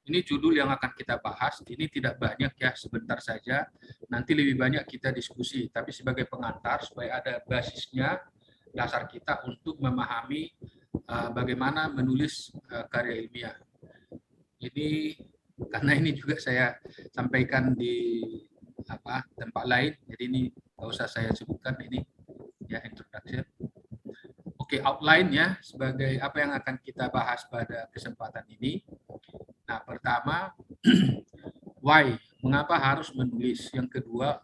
Ini judul yang akan kita bahas. Ini tidak banyak ya, sebentar saja. Nanti lebih banyak kita diskusi. Tapi sebagai pengantar supaya ada basisnya, dasar kita untuk memahami bagaimana menulis karya ilmiah. Ini karena ini juga saya sampaikan di tempat lain. Jadi ini nggak usah saya sebutkan ini ya introduction. Oke, outline ya sebagai apa yang akan kita bahas pada kesempatan ini. Nah, pertama, why? Mengapa harus menulis? Yang kedua,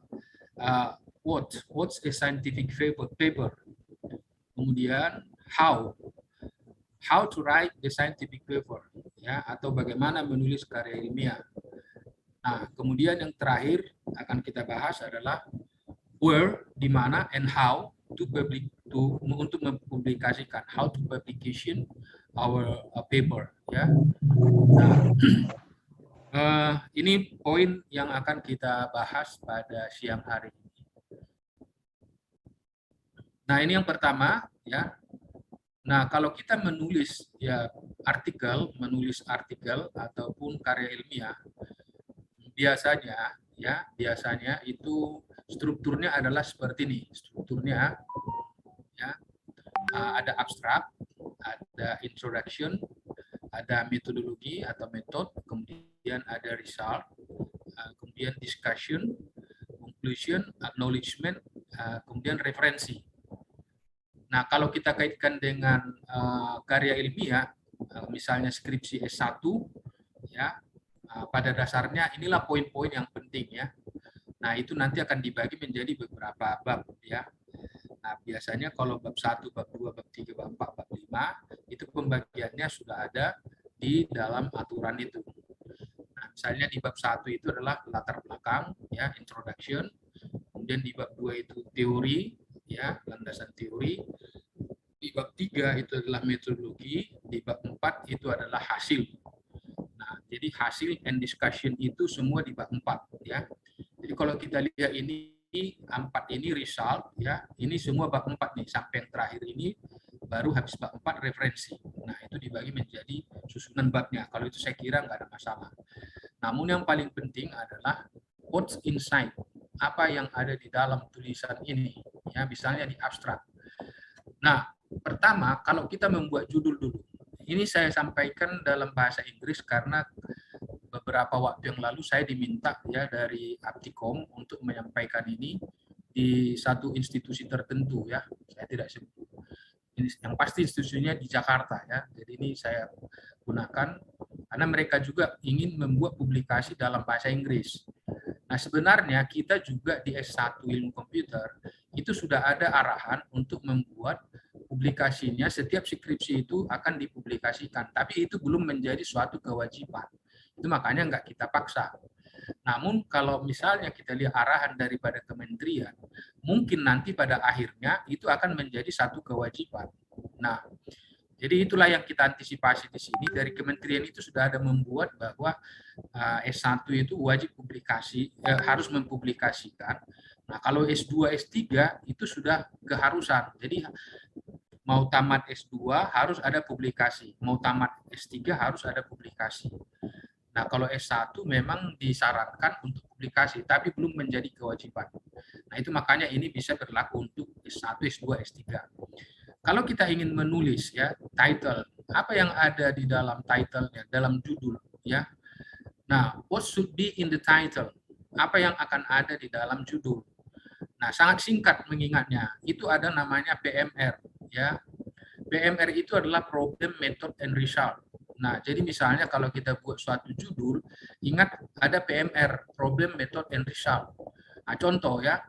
what's a scientific paper? Kemudian, how to write the scientific paper, ya, atau bagaimana menulis karya ilmiah. Nah, kemudian yang terakhir akan kita bahas adalah where, di mana, and how untuk mempublikasikan, how to publication our paper, ya. Nah, ini poin yang akan kita bahas pada siang hari ini. Nah, ini yang pertama, ya. Nah, kalau kita menulis menulis artikel ataupun karya ilmiah, biasanya itu strukturnya adalah seperti ini. Strukturnya ya, ada abstrak, ada introduction, ada metodologi atau metode, kemudian ada result, kemudian discussion, conclusion, acknowledgement, kemudian referensi. Nah, kalau kita kaitkan dengan karya ilmiah, misalnya skripsi S1, ya, pada dasarnya inilah poin-poin yang penting ya. Nah, itu nanti akan dibagi menjadi beberapa bab ya. Nah, biasanya kalau bab 1, bab 2, bab 3, bab 4, bab 5, itu pembagiannya sudah ada di dalam aturan itu. Nah, misalnya di bab 1 itu adalah latar belakang ya, introduction. Kemudian di bab 2 itu teori ya, landasan teori. Di bab 3 itu adalah metodologi, di bab 4 itu adalah hasil. Nah, jadi hasil and discussion itu semua di bab 4 ya. Jadi kalau kita lihat ini 4 ini result ya, ini semua bab 4 nih, sampai yang terakhir ini baru habis bab 4 referensi. Nah, itu dibagi menjadi susunan babnya. Kalau itu saya kira nggak ada masalah. Namun yang paling penting adalah what's inside, apa yang ada di dalam tulisan ini ya, misalnya di abstrak. Nah, pertama kalau kita membuat judul dulu. Ini saya sampaikan dalam bahasa Inggris karena beberapa waktu yang lalu saya diminta ya dari Aptikom untuk menyampaikan ini di satu institusi tertentu ya. Saya tidak sebut. Yang pasti institusinya di Jakarta ya. Jadi ini saya gunakan karena mereka juga ingin membuat publikasi dalam bahasa Inggris. Nah, sebenarnya kita juga di S1 Ilmu Komputer itu sudah ada arahan untuk membuat publikasinya, setiap skripsi itu akan dipublikasikan, tapi itu belum menjadi suatu kewajiban. Itu makanya nggak kita paksa. Namun kalau misalnya kita lihat arahan daripada kementerian, mungkin nanti pada akhirnya itu akan menjadi satu kewajiban. Nah, jadi itulah yang kita antisipasi di sini. Dari kementerian itu sudah ada membuat bahwa S1 itu wajib publikasi, harus mempublikasikan. Nah, kalau S2, S3 itu sudah keharusan. Jadi mau tamat S2 harus ada publikasi, mau tamat S3 harus ada publikasi. Nah, kalau S1 memang disarankan untuk publikasi, tapi belum menjadi kewajiban. Nah, itu makanya ini bisa berlaku untuk S1, S2, S3. Kalau kita ingin menulis ya title, apa yang ada di dalam title-nya, dalam judul ya. Nah, what should be in the title? Apa yang akan ada di dalam judul? Nah, sangat singkat mengingatnya. Itu ada namanya PMR ya. PMR itu adalah problem, method, and result. Nah, jadi misalnya kalau kita buat suatu judul, ingat ada PMR, problem, method, and result. Nah, contoh ya,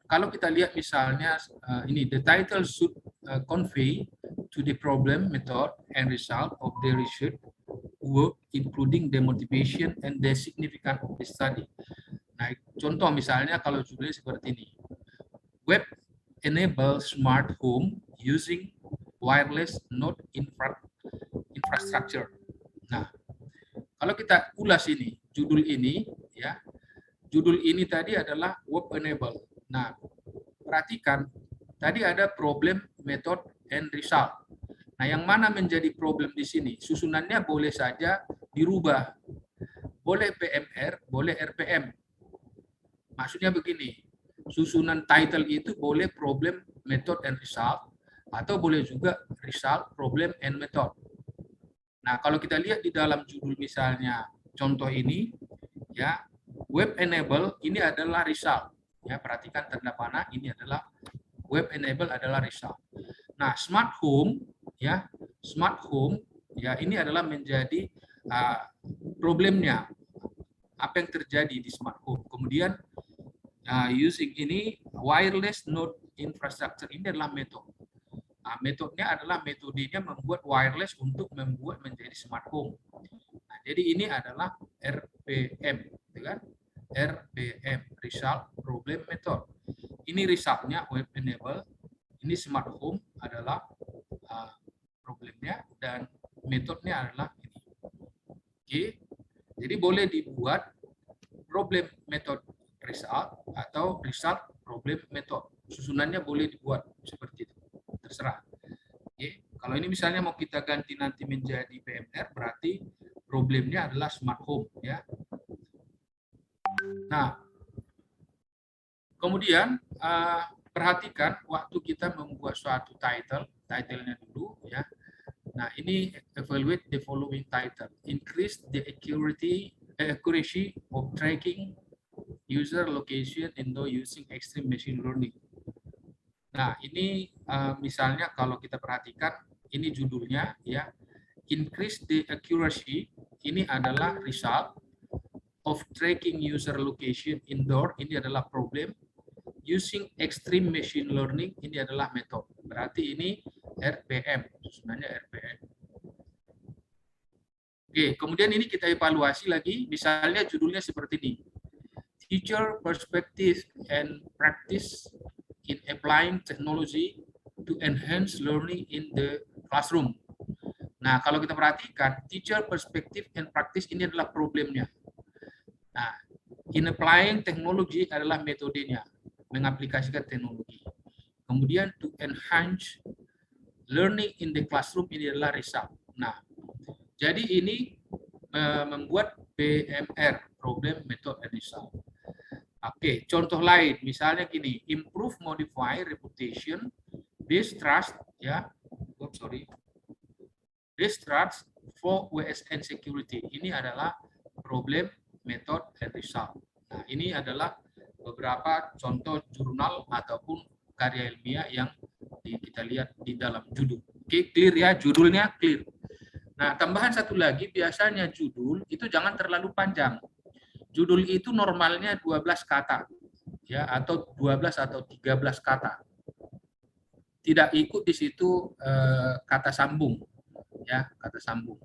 kalau kita lihat misalnya ini, the title should convey to the problem, method, and result of the research work, including the motivation and the significance of the study. Nah, contoh misalnya kalau judulnya seperti ini, web enable smart home using wireless node infrastructure. Nah, kalau kita ulas ini, judul ini ya, judul ini tadi adalah web enable. Nah, perhatikan tadi ada problem, method, and result. Nah, yang mana menjadi problem di sini? Susunannya boleh saja dirubah. Boleh PMR, boleh RPM. Maksudnya begini, susunan title itu boleh problem, method, and result, atau boleh juga result, problem, and method. Nah, kalau kita lihat di dalam judul misalnya contoh ini, ya, web enable ini adalah result. Ya, perhatikan tanda panah, ini adalah web enable adalah result. Nah, smart home, ya, smart home, ya, ini adalah menjadi problemnya, apa yang terjadi di smart home. Kemudian using ini wireless node infrastructure, ini adalah metode. Metodenya adalah metodenya membuat wireless untuk membuat menjadi smart home. Nah, jadi ini adalah RPM, kan? RPM, result problem method. Ini resultnya web enable, ini smart home adalah problemnya, dan metodenya adalah ini. Oke, jadi boleh dibuat problem method result atau result problem method. Susunannya boleh dibuat seperti itu, terserah. Oke, kalau ini misalnya mau kita ganti nanti menjadi PMR, berarti problemnya adalah smart home, ya. Nah, kemudian perhatikan waktu kita membuat suatu title-nya dulu, ya. Nah, ini evaluate the following title. Increase the accuracy of tracking user location Indo using extreme machine learning. Nah, ini misalnya kalau kita perhatikan, ini judulnya, ya. Increase the accuracy, ini adalah result of tracking user location indoor, ini adalah problem. Using extreme machine learning, ini adalah metode. Berarti ini RPM, susunannya RPM. Oke, kemudian ini kita evaluasi lagi, misalnya judulnya seperti ini. Teacher perspective and practice in applying technology to enhance learning in the classroom. Nah, kalau kita perhatikan, teacher perspective and practice ini adalah problemnya. Nah, in applying technology adalah metodenya, mengaplikasikan teknologi. Kemudian to enhance learning in the classroom ini adalah result. Nah, jadi ini membuat PMR, problem, method, and result. Oke, contoh lain, misalnya gini, improve, modify, reputation, base trust, ya, base trust for WSN security. Ini adalah problem, method, and result. Nah, ini adalah beberapa contoh jurnal ataupun karya ilmiah yang kita lihat di dalam judul. Oke, clear ya, judulnya clear. Nah, tambahan satu lagi, biasanya judul itu jangan terlalu panjang. Judul itu normalnya 12 kata, ya, atau 12 atau 13 kata. Tidak ikut di situ kata sambung, ya, kata sambung.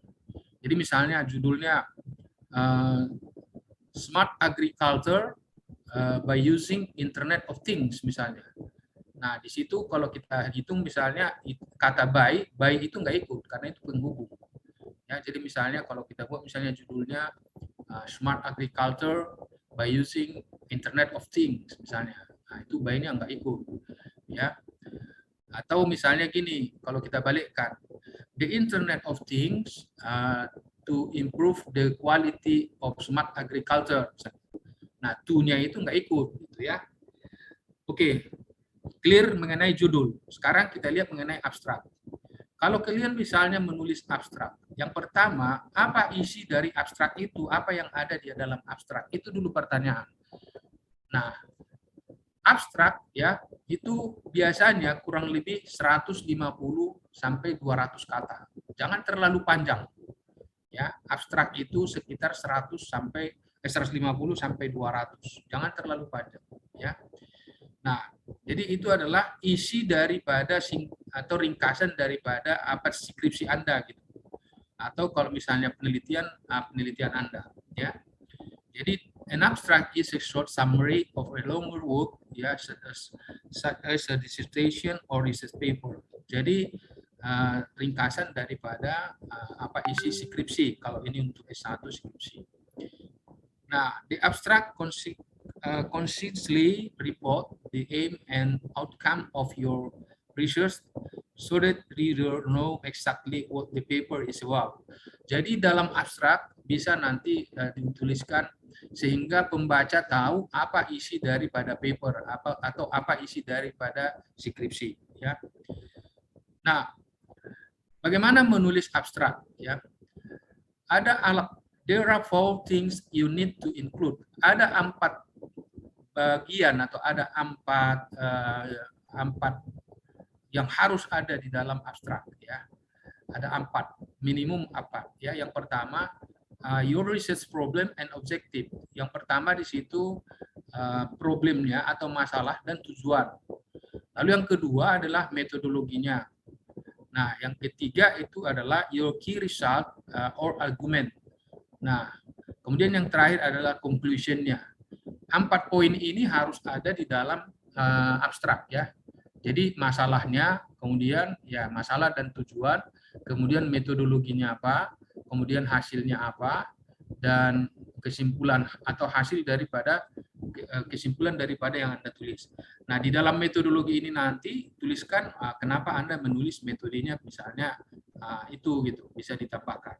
Jadi misalnya judulnya Smart Agriculture by using Internet of Things misalnya. Nah, di situ kalau kita hitung misalnya kata by itu nggak ikut karena itu penghubung. Ya, jadi misalnya kalau kita buat misalnya judulnya Smart Agriculture by using Internet of Things misalnya. Nah, itu by-nya nggak ikut. Ya. Atau misalnya gini, kalau kita balikkan, the Internet of Things to improve the quality of smart agriculture. Nah, to-nya itu nggak ikut, gitu ya. Oke, clear mengenai judul. Sekarang kita lihat mengenai abstrak. Kalau kalian misalnya menulis abstrak, yang pertama, apa isi dari abstrak itu, apa yang ada di dalam abstrak, itu dulu pertanyaan. Nah, abstrak ya, itu biasanya kurang lebih 150 sampai 200 kata. Jangan terlalu panjang. Ya, abstrak itu sekitar 150 sampai 200. Jangan terlalu panjang, ya. Nah, jadi itu adalah isi daripada atau ringkasan daripada apa skripsi Anda gitu. Atau kalau misalnya penelitian Anda, ya. Jadi an abstract is a short summary of a longer work, ya, such as a dissertation or research paper. Jadi ringkasan daripada apa isi skripsi kalau ini untuk S1 skripsi. Nah, the abstract concisely report the aim and outcome of your research so that reader know exactly what the paper is about. Jadi dalam abstrak bisa nanti dituliskan sehingga pembaca tahu apa isi daripada paper atau apa isi daripada skripsi, ya. Nah, bagaimana menulis abstrak, ya? Ada there are 4 things you need to include. Ada 4 bagian atau ada 4 yang harus ada di dalam abstrak, ya. Ada 4 minimum apa, ya. Yang pertama, your research problem and objective. Yang pertama di situ problemnya atau masalah dan tujuan. Lalu yang kedua adalah metodologinya. Nah, yang ketiga itu adalah your key result or argument. Nah, kemudian yang terakhir adalah conclusion-nya. 4 poin ini harus ada di dalam abstrak, ya. Jadi masalahnya, kemudian ya masalah dan tujuan, kemudian metodologinya apa, kemudian hasilnya apa, dan kesimpulan atau hasil daripada kesimpulan daripada yang Anda tulis. Nah, di dalam metodologi ini nanti tuliskan kenapa Anda menulis metodenya, misalnya itu gitu, bisa ditambahkan.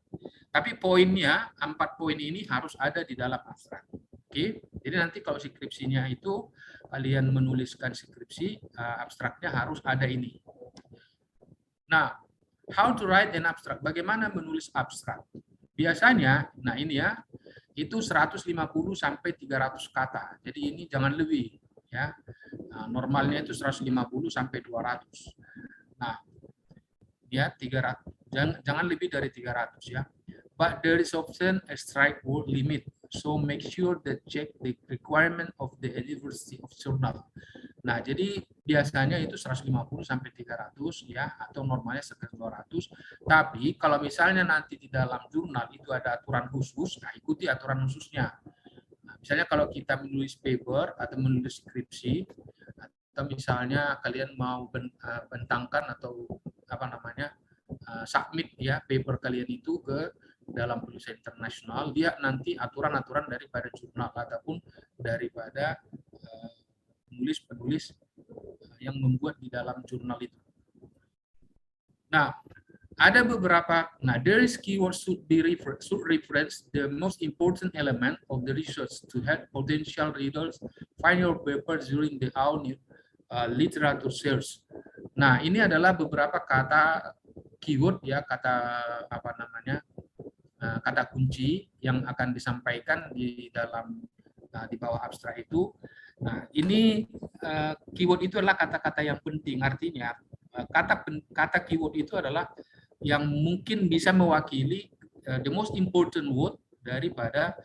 Tapi poinnya, 4 poin ini harus ada di dalam abstrak. Oke, jadi nanti kalau skripsinya itu kalian menuliskan skripsi, abstraknya harus ada ini. Nah, how to write an abstract? Bagaimana menulis abstrak? Biasanya, nah ini ya, itu 150 sampai 300 kata. Jadi ini jangan lebih, ya. Nah, normalnya itu 150 sampai 200. Nah, ya 300. Jangan lebih dari 300, ya. But there is often a strike word limit. So make sure that check the requirement of the University of Journal. Nah, jadi biasanya itu 150 sampai 300, ya, atau normalnya sekitar 200. Tapi kalau misalnya nanti di dalam jurnal itu ada aturan khusus, nah ikuti aturan khususnya. Nah, misalnya kalau kita menulis paper atau menulis skripsi, atau misalnya kalian mau bentangkan atau apa namanya submit, ya, paper kalian itu ke dalam penulisan internasional, dia nanti aturan-aturan daripada jurnal ataupun daripada penulis-penulis yang membuat di dalam jurnal itu. Nah, ada beberapa, there is keyword should reference the most important element of the research to help potential readers find your paper during the literature search. Nah, ini adalah beberapa kata keyword, ya, kata apa namanya, kata kunci yang akan disampaikan di dalam di bawah abstrak itu. Nah, ini keyword itu adalah kata-kata yang penting. Artinya kata keyword itu adalah yang mungkin bisa mewakili the most important word daripada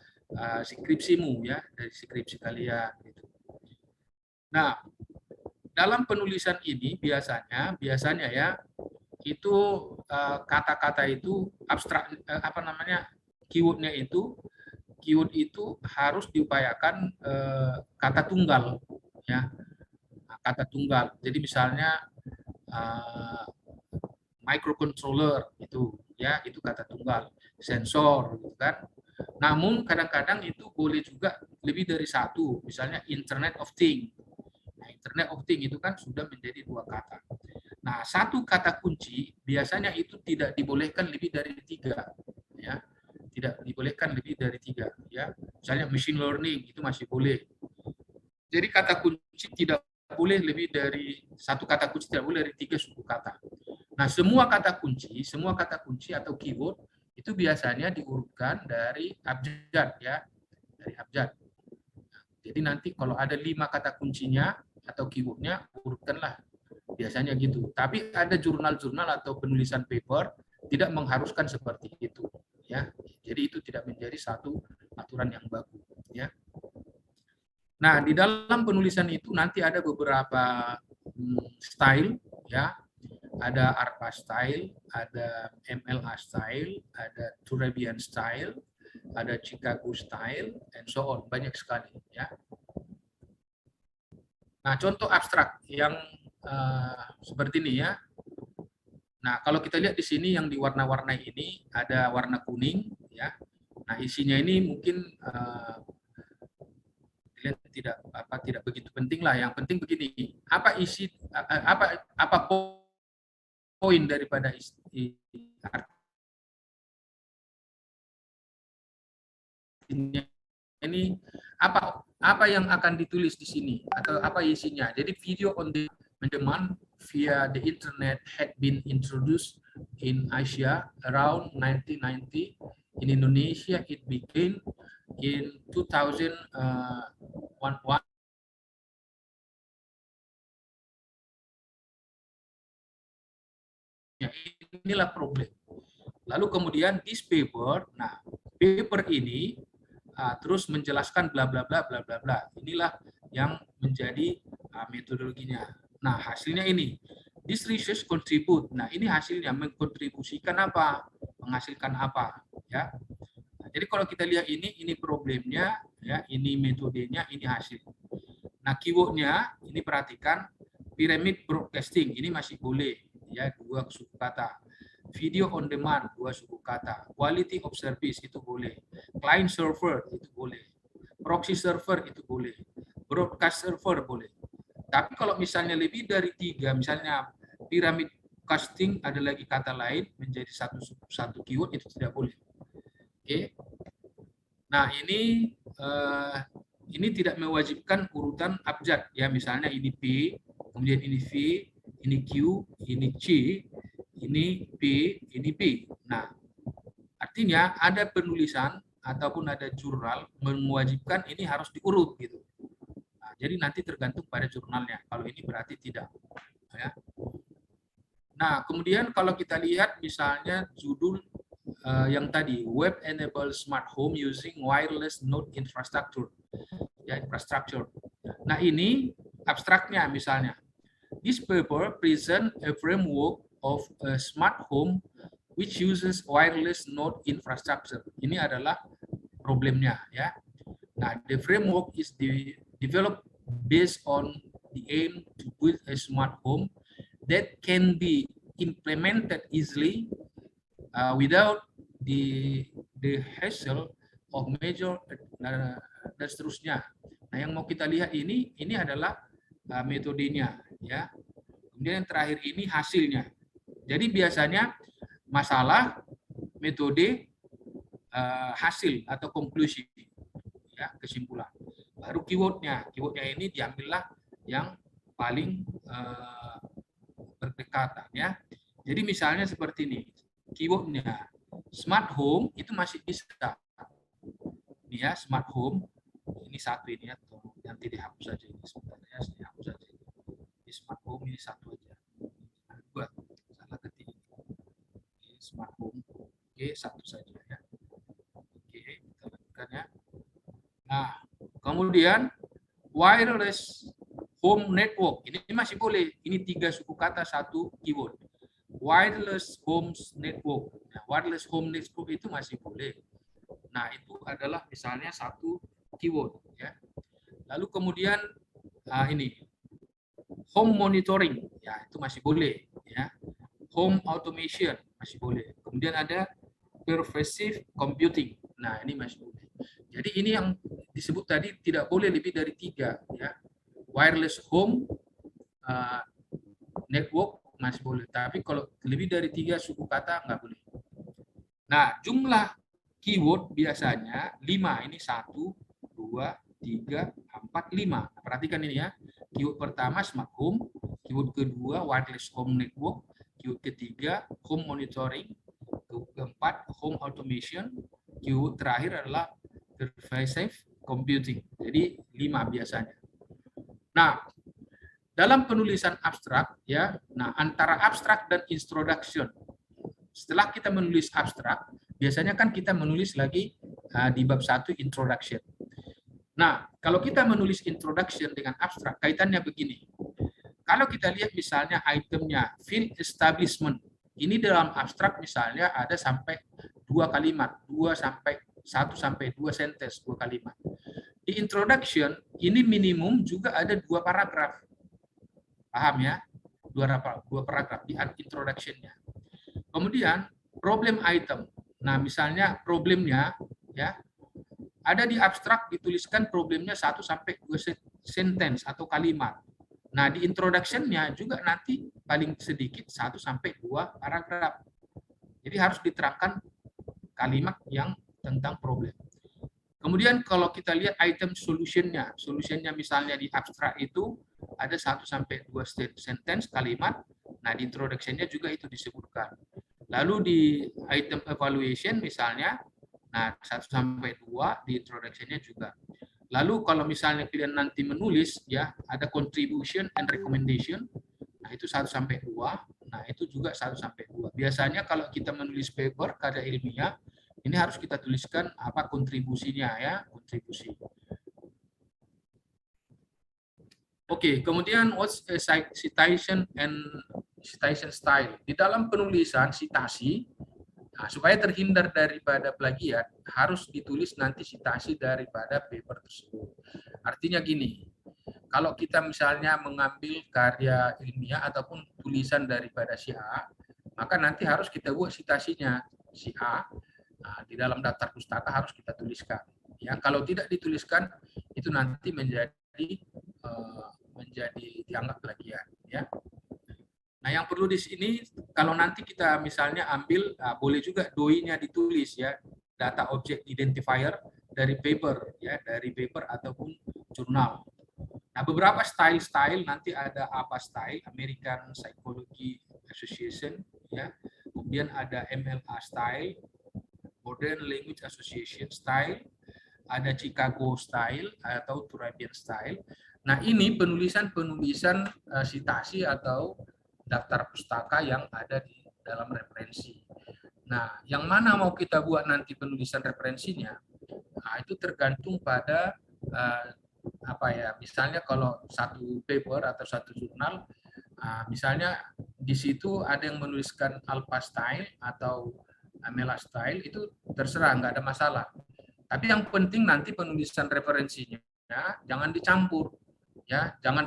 skripsimu, ya, dari skripsi kalian. Gitu. Nah, dalam penulisan ini biasanya ya itu kata-kata itu abstrak, apa namanya, keyword itu harus diupayakan kata tunggal, ya, kata tunggal. Jadi misalnya microcontroller itu, ya, itu kata tunggal, sensor, gitu kan. Namun kadang-kadang itu boleh juga lebih dari satu, misalnya Internet of Things. Nah, Internet of Things itu kan sudah menjadi 2 kata. Nah, satu kata kunci biasanya itu tidak dibolehkan lebih dari 3, ya. Tidak dibolehkan lebih dari 3, ya. Misalnya machine learning itu masih boleh. Jadi kata kunci tidak boleh lebih dari satu kata kunci, tidak boleh dari 3 suku kata. Nah, semua kata kunci atau keyword itu biasanya diurutkan dari abjad, ya, dari abjad. Jadi nanti kalau ada 5 kata kuncinya atau keywordnya, urutkanlah. Biasanya gitu. Tapi ada jurnal-jurnal atau penulisan paper tidak mengharuskan seperti itu, ya. Jadi itu tidak menjadi satu aturan yang baku, ya. Nah, di dalam penulisan itu nanti ada beberapa style, ya. Ada ARPA style, ada MLA style, ada Turabian style, ada Chicago style, and so on. Banyak sekali, ya. Nah, contoh abstrak yang seperti ini, ya. Nah, kalau kita lihat di sini yang diwarna-warnai ini ada warna kuning, ya. Nah, isinya ini mungkin tidak begitu penting lah. Yang penting begini, apa isi apa poin daripada isi ini apa yang akan ditulis di sini atau apa isinya. Jadi video on demand via the internet had been introduced in Asia around 1990. In Indonesia it began in 2001. Ya, inilah problem. Lalu kemudian this paper, nah paper ini terus menjelaskan bla bla bla bla bla bla. Inilah yang menjadi metodologinya. Nah, hasilnya ini. This research contribute. Nah, ini hasilnya mengkontribusikan apa? Menghasilkan apa, ya. Nah, jadi kalau kita lihat ini problemnya, ya, ini metodenya, ini hasil. Nah, keywordnya ini perhatikan pyramid broadcasting, ini masih boleh, ya, 2 suku kata. Video on demand 2 suku kata, quality of service itu boleh, client server itu boleh, proxy server itu boleh, broadcast server boleh. Tapi kalau misalnya lebih dari 3, misalnya pyramid casting ada lagi kata lain menjadi satu keyword, itu tidak boleh. Oke. Nah, ini tidak mewajibkan urutan abjad, ya, misalnya ini P, kemudian ini V, ini Q, ini C, ini P, ini P. Nah, artinya ada penulisan ataupun ada jurnal mewajibkan ini harus diurut gitu. Nah, jadi nanti tergantung pada jurnalnya. Kalau ini berarti tidak. Ya. Nah, kemudian kalau kita lihat misalnya judul yang tadi, Web Enabled Smart Home Using Wireless Node Infrastructure. Ya, infrastructure. Nah, ini abstraknya misalnya. This paper present a framework of a smart home which uses wireless node infrastructure. Ini adalah problemnya, ya. Nah, the framework is developed based on the aim to build a smart home that can be implemented easily without the hassle of major dan seterusnya. Nah, yang mau kita lihat ini adalah metodenya, ya. Kemudian yang terakhir ini hasilnya. Jadi biasanya masalah, metode, hasil atau konklusi, ya, kesimpulan. Baru keywordnya. Keywordnya ini diambillah yang paling berdekatan, ya. Jadi misalnya seperti ini. Keywordnya smart home itu masih bisa. Ini ya, smart home. Ini satu ini ya, nanti dihapus saja ini sebenarnya, dihapus saja. Di smart home ini satu aja. Dua, salah ketik. Ini smart home, oke, satu saja ya. Oke, kita lanjutkan ya. Nah, kemudian wireless home network ini masih boleh. Ini 3 suku kata, 1 keyword. Wireless home network. Nah, wireless home network itu masih boleh. Nah, itu adalah misalnya 1 keyword, ya. Lalu kemudian ini home monitoring, ya, itu masih boleh, ya. Home automation masih boleh. Kemudian ada pervasive computing. Nah, ini masih boleh. Jadi ini yang disebut tadi tidak boleh lebih dari 3, ya. Wireless home network masih boleh, tapi kalau lebih dari 3 suku kata nggak boleh. Nah, jumlah keyword biasanya 5, ini 1, 2, 3, 4, 5. Perhatikan ini ya. Keyword pertama smart home, keyword kedua wireless home network, keyword ketiga home monitoring, keyword keempat home automation, keyword terakhir adalah pervasive computing. Jadi 5 biasanya. Nah, dalam penulisan abstrak, ya, nah antara abstrak dan introduction. Setelah kita menulis abstrak, biasanya kan kita menulis lagi di bab 1 introduction. Nah, kalau kita menulis introduction dengan abstrak, kaitannya begini. Kalau kita lihat misalnya itemnya field establishment, ini dalam abstrak misalnya ada sampai 2 kalimat, 1 sampai 2 sentence, 2 kalimat. Di introduction ini minimum juga ada 2 paragraf. Paham ya? 2 paragraf di introduction-nya. Kemudian problem item. Nah, misalnya problemnya, ya, ada di abstrak dituliskan problemnya 1 sampai 2 sentence atau kalimat. Nah, di introduction-nya juga nanti paling sedikit 1 sampai 2 paragraf. Jadi harus diterangkan kalimat yang tentang problem. Kemudian kalau kita lihat item solutionnya misalnya di abstrak itu ada 1 sampai 2 sentence kalimat. Nah, di introduction-nya juga itu disebutkan. Lalu di item evaluation misalnya, nah 1 sampai 2 di introduction-nya juga. Lalu kalau misalnya kalian nanti menulis ya, ada contribution and recommendation. Nah, itu 1 sampai 2. Nah, itu juga 1 sampai 2. Biasanya kalau kita menulis paper karya ilmiah, ini harus kita tuliskan apa kontribusinya ya, kontribusi. Oke, kemudian what's a citation and citation style? Di dalam penulisan citasi, nah, supaya terhindar daripada plagiat, harus ditulis nanti citasi daripada paper tersebut. Artinya gini, kalau kita misalnya mengambil karya ilmiah ataupun tulisan daripada si A, maka nanti harus kita buat citasinya si A. Nah, di dalam daftar pustaka harus kita tuliskan. Ya, kalau tidak dituliskan itu nanti menjadi dianggap plagiat. Ya. Nah, yang perlu di sini kalau nanti kita misalnya ambil, boleh juga DOI-nya ditulis ya, data object identifier dari paper ya, dari paper ataupun jurnal. Nah, beberapa style nanti ada apa style, American Psychology Association ya. Kemudian ada MLA style, Modern Language Association style, ada Chicago style atau Turabian style. Nah, ini penulisan citasi atau daftar pustaka yang ada di dalam referensi. Nah, yang mana mau kita buat nanti penulisan referensinya? Nah, itu tergantung pada apa ya? Misalnya kalau satu paper atau satu jurnal, misalnya di situ ada yang menuliskan Alpha style atau Amela style, itu terserah, nggak ada masalah. Tapi yang penting nanti penulisan referensinya ya, jangan dicampur ya, jangan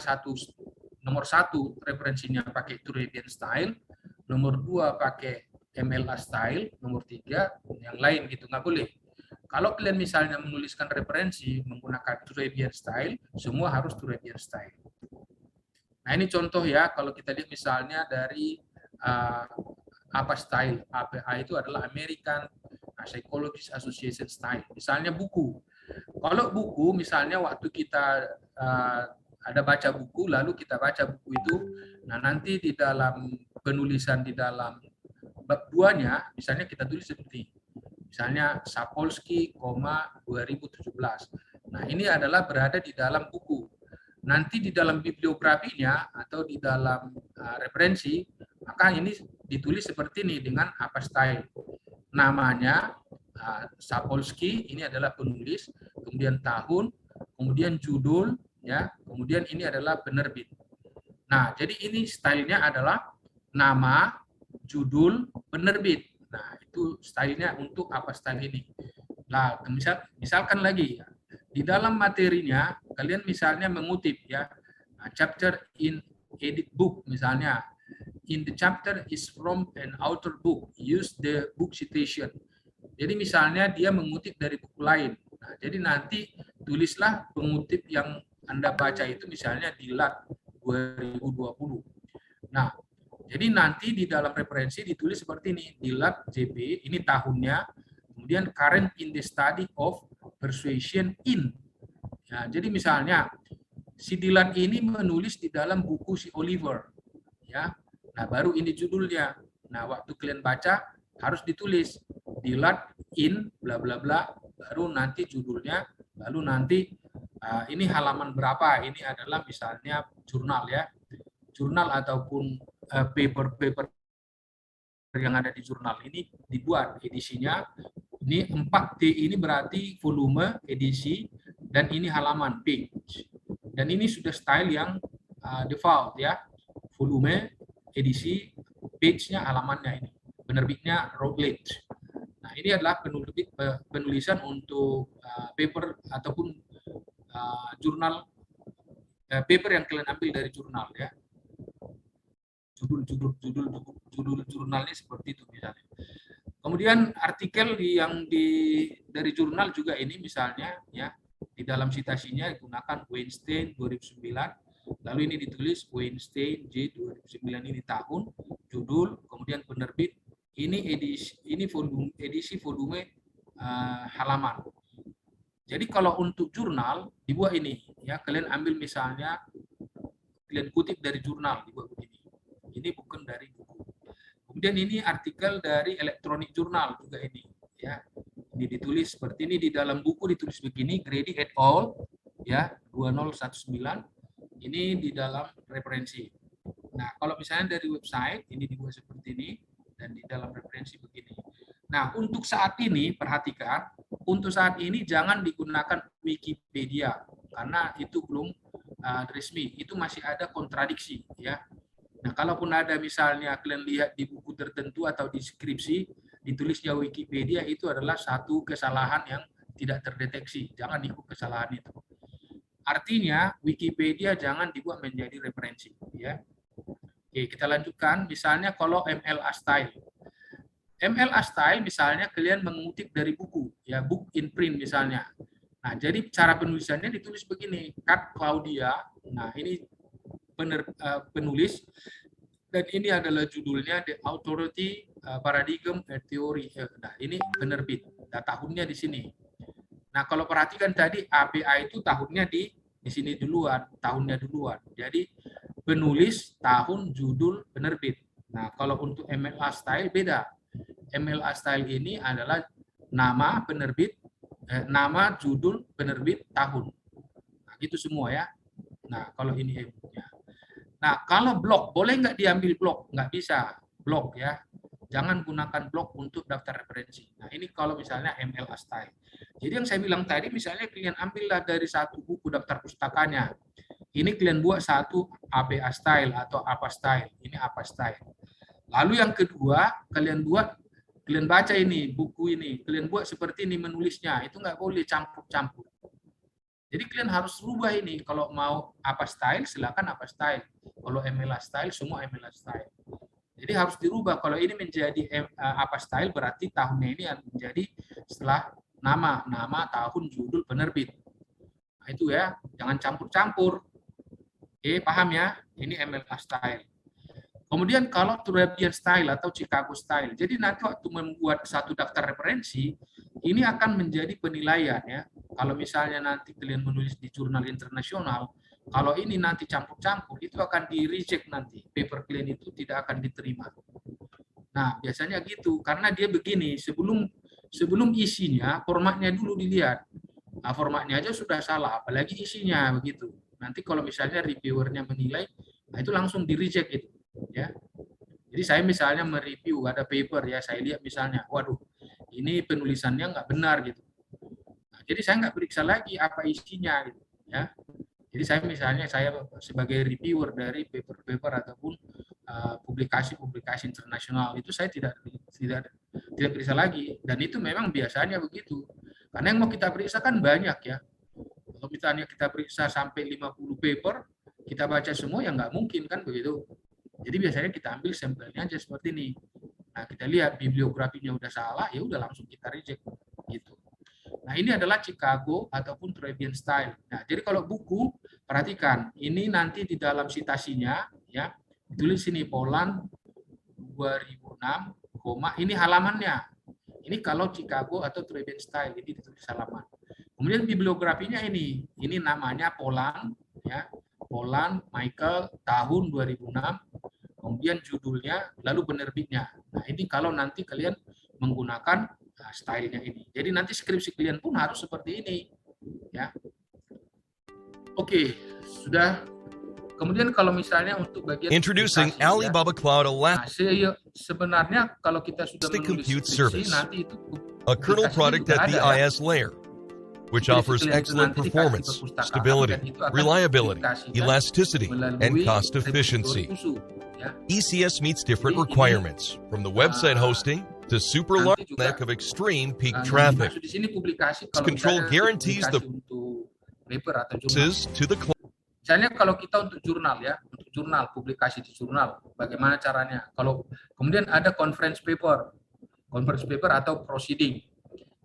nomor 1 referensinya pakai Turabian style, nomor 2 pakai MLA style, nomor 3 yang lain gitu, nggak boleh. Kalau kalian misalnya menuliskan referensi menggunakan Turabian style, semua harus Turabian style. Nah, ini contoh ya, kalau kita lihat misalnya dari apa style, APA itu adalah American Psychologist Association style. Misalnya buku. Kalau buku, misalnya waktu kita ada baca buku, lalu kita baca buku itu, nah nanti di dalam penulisan di dalam bab 2-nya, misalnya kita tulis seperti misalnya Sapolsky, 2017. Nah, ini adalah berada di dalam buku. Nanti di dalam bibliografinya atau di dalam referensi, maka ini ditulis seperti ini dengan apa style. Namanya Sapolsky, ini adalah penulis, kemudian tahun, kemudian judul, ya, kemudian ini adalah penerbit. Nah, jadi ini stylenya adalah nama, judul, penerbit. Nah, itu stylenya untuk apa style ini. Nah, misalkan lagi, di dalam materinya, kalian misalnya mengutip ya, chapter in edit book misalnya, in the chapter is from an author book, use the book citation. Jadi misalnya dia mengutip dari buku lain. Nah, jadi nanti tulislah pengutip yang Anda baca itu misalnya di LAT 2020. Nah, jadi nanti di dalam referensi ditulis seperti ini, di LAT JB, ini tahunnya, kemudian current in the study of persuasion in. Ya, jadi misalnya si Dylan ini menulis di dalam buku si Oliver, ya. Nah, baru ini judulnya. Nah, waktu kalian baca harus ditulis Dylan in bla bla bla, baru nanti judulnya, lalu nanti ini halaman berapa? Ini adalah misalnya jurnal ya, jurnal ataupun paper-paper yang ada di jurnal ini dibuat edisinya. Ini 4T ini berarti volume, edisi, dan ini halaman page. Dan ini sudah style yang default ya, volume, edisi, page-nya, halamannya ini. Penerbitnya Routledge. Nah, ini adalah penulisan untuk paper ataupun jurnal, paper yang kalian ambil dari jurnal ya. Judul jurnalnya seperti itu misalnya. Kemudian artikel yang dari jurnal juga ini misalnya ya, di dalam citasinya digunakan Weinstein 2009, lalu ini ditulis Weinstein J 2009, ini tahun, judul, kemudian penerbit, ini edisi volume halaman. Jadi kalau untuk jurnal dibuat ini, ya kalian ambil misalnya, kalian kutip dari jurnal dibuat begini. Ini bukan dari buku. Kemudian ini artikel dari elektronik jurnal juga ini, ya. Ini ditulis seperti ini di dalam buku ditulis begini, Grady et al. Ya 2019. Ini di dalam referensi. Nah, kalau misalnya dari website ini dibuat seperti ini dan di dalam referensi begini. Nah, untuk saat ini perhatikan, untuk saat ini jangan digunakan Wikipedia karena itu belum resmi, itu masih ada kontradiksi, ya. Nah, kalaupun ada misalnya kalian lihat di buku tertentu atau di skripsi ditulisnya Wikipedia, itu adalah satu kesalahan yang tidak terdeteksi. Jangan ikut kesalahan itu. Artinya Wikipedia jangan dibuat menjadi referensi, ya. Oke, kita lanjutkan. Misalnya kalau MLA style. MLA style misalnya kalian mengutip dari buku, ya, book in print misalnya. Nah, jadi cara penulisannya ditulis begini, Kat Claudia. Nah, ini penulis, dan ini adalah judulnya The Authority Paradigm Theory. Nah, ini penerbit. Nah, tahunnya di sini. Nah, kalau perhatikan tadi APA itu tahunnya di sini duluan, tahunnya duluan. Jadi penulis, tahun, judul, penerbit. Nah, kalau untuk MLA style beda. MLA style ini adalah nama penerbit, nama, judul, penerbit, tahun. Nah, gitu semua ya. Nah, kalau ini e-booknya. Nah, kalau blog, boleh nggak diambil blog? Nggak bisa, blog ya. Jangan gunakan blog untuk daftar referensi. Nah, ini kalau misalnya MLA style. Jadi yang saya bilang tadi, misalnya kalian ambillah dari satu buku daftar pustakanya. Ini kalian buat satu APA style atau apa style. Ini apa style. Lalu yang kedua, kalian baca ini, buku ini, kalian buat seperti ini menulisnya. Itu nggak boleh campur-campur. Jadi kalian harus rubah ini. Kalau mau apa style, silakan apa style. Kalau MLA style, semua MLA style. Jadi harus dirubah. Kalau ini menjadi apa style, berarti tahunnya ini menjadi setelah nama, tahun, judul, penerbit. Nah, itu ya, jangan campur-campur. Oke, paham ya? Ini MLA style. Kemudian kalau Turabian style atau Chicago style. Jadi nanti waktu membuat satu daftar referensi, ini akan menjadi penilaian ya. Kalau misalnya nanti kalian menulis di jurnal internasional, kalau ini nanti campur-campur, itu akan di-reject nanti. Paper kalian itu tidak akan diterima. Nah, biasanya gitu. Karena dia begini, sebelum isinya, formatnya dulu dilihat. Nah, formatnya aja sudah salah, apalagi isinya begitu. Nanti kalau misalnya reviewernya menilai, nah itu langsung di-reject itu. Ya, jadi saya misalnya mereview ada paper ya, saya lihat misalnya, waduh, ini penulisannya nggak benar gitu. Nah, jadi saya nggak periksa lagi apa isinya gitu, ya. Jadi saya sebagai reviewer dari paper-paper ataupun publikasi-publikasi internasional itu saya tidak periksa lagi, dan itu memang biasanya begitu. Karena yang mau kita periksa kan banyak ya. Kalau misalnya kita periksa sampai 50 paper, kita baca semua ya nggak mungkin kan begitu. Jadi biasanya kita ambil sampelnya aja seperti ini. Nah, kita lihat bibliografinya udah salah, ya udah langsung kita reject gitu. Nah, ini adalah Chicago ataupun Turabian style. Nah, jadi kalau buku, perhatikan, ini nanti di dalam citasinya ya, ditulis sini Poland 2006, ini halamannya. Ini kalau Chicago atau Turabian style, ini ditulis halaman. Kemudian bibliografinya ini namanya Poland ya. Poland Michael tahun 2006, kemudian judulnya, lalu penerbitnya. Nah, ini kalau nanti kalian menggunakan stylenya ini. Jadi nanti skripsi kalian pun harus seperti ini. Ya. Oke, sudah. Kemudian kalau misalnya untuk bagian Introducing Alibaba Cloud Elastic, sebenarnya kalau kita sudah menulis Compute skripsi, Service, nanti itu a kernel product at the IS layer, which offers excellent performance, stability, reliability, elasticity, and cost efficiency. ECS meets different requirements, from the website hosting to super large neck of extreme peak traffic. This control guarantees the to the cloud. Misalnya kalau kita untuk jurnal ya, untuk jurnal, publikasi di jurnal, bagaimana caranya? Kalau kemudian ada conference paper atau proceeding.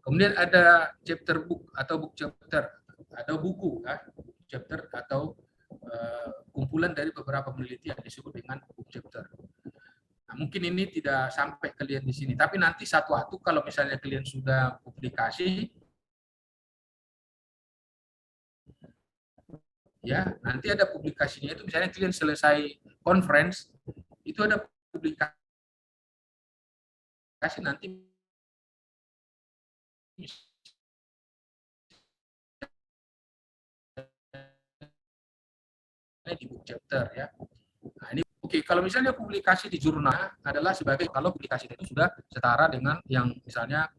Kemudian ada chapter book atau book chapter, ada buku ya, chapter atau kumpulan dari beberapa penelitian disebut dengan book chapter. Nah, mungkin ini tidak sampai kalian di sini, tapi nanti satu waktu kalau misalnya kalian sudah publikasi, ya nanti ada publikasinya itu, misalnya kalian selesai conference itu ada publikasi nanti di book chapter ya. Nah, ini oke, kalau misalnya publikasi di jurnal adalah sebagai, kalau publikasi itu sudah setara dengan yang misalnya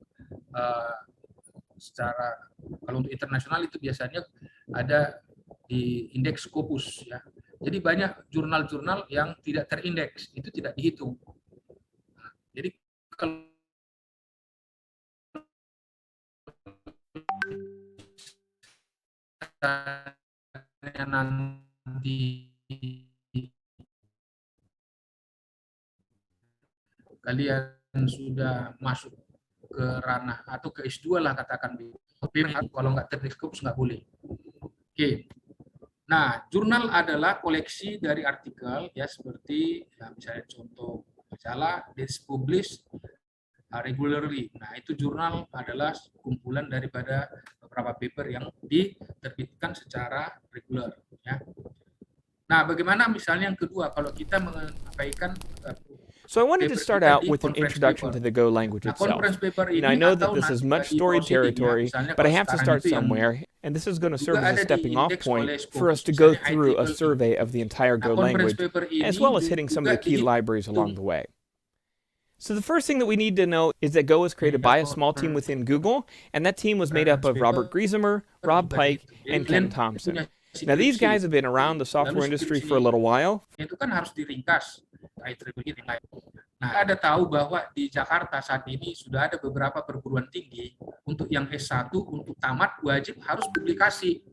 secara, kalau untuk internasional itu biasanya ada di indeks Scopus ya. Jadi banyak jurnal-jurnal yang tidak terindeks, itu tidak dihitung. Nah, jadi kalau nanti kalian sudah masuk ke ranah atau ke S2 lah katakan, kalau nggak terindeks Scopus nggak boleh. Oke. Nah, jurnal adalah koleksi dari artikel ya, seperti ya, misalnya contoh majalah that's published regularly. Nah, itu jurnal adalah kumpulan daripada beberapa paper yang diterbitkan secara reguler ya. Nah, bagaimana misalnya yang kedua, kalau kita menyampaikan So I wanted to start out with an introduction to the Go language itself. And I know that this is much storied territory, but I have to start somewhere, and this is going to serve as a stepping off point for us to go through a survey of the entire Go language, as well as hitting some of the key libraries along the way. So the first thing that we need to know is that Go was created by a small team within Google, and that team was made up of Robert Griesemer, Rob Pike, and Ken Thompson. Now these guys have been around the software industry for a little while. Itu kan harus diringkas. Nah, ada tahu bahwa di Jakarta saat ini sudah ada beberapa perguruan tinggi untuk yang S1 untuk tamat wajib harus publikasi.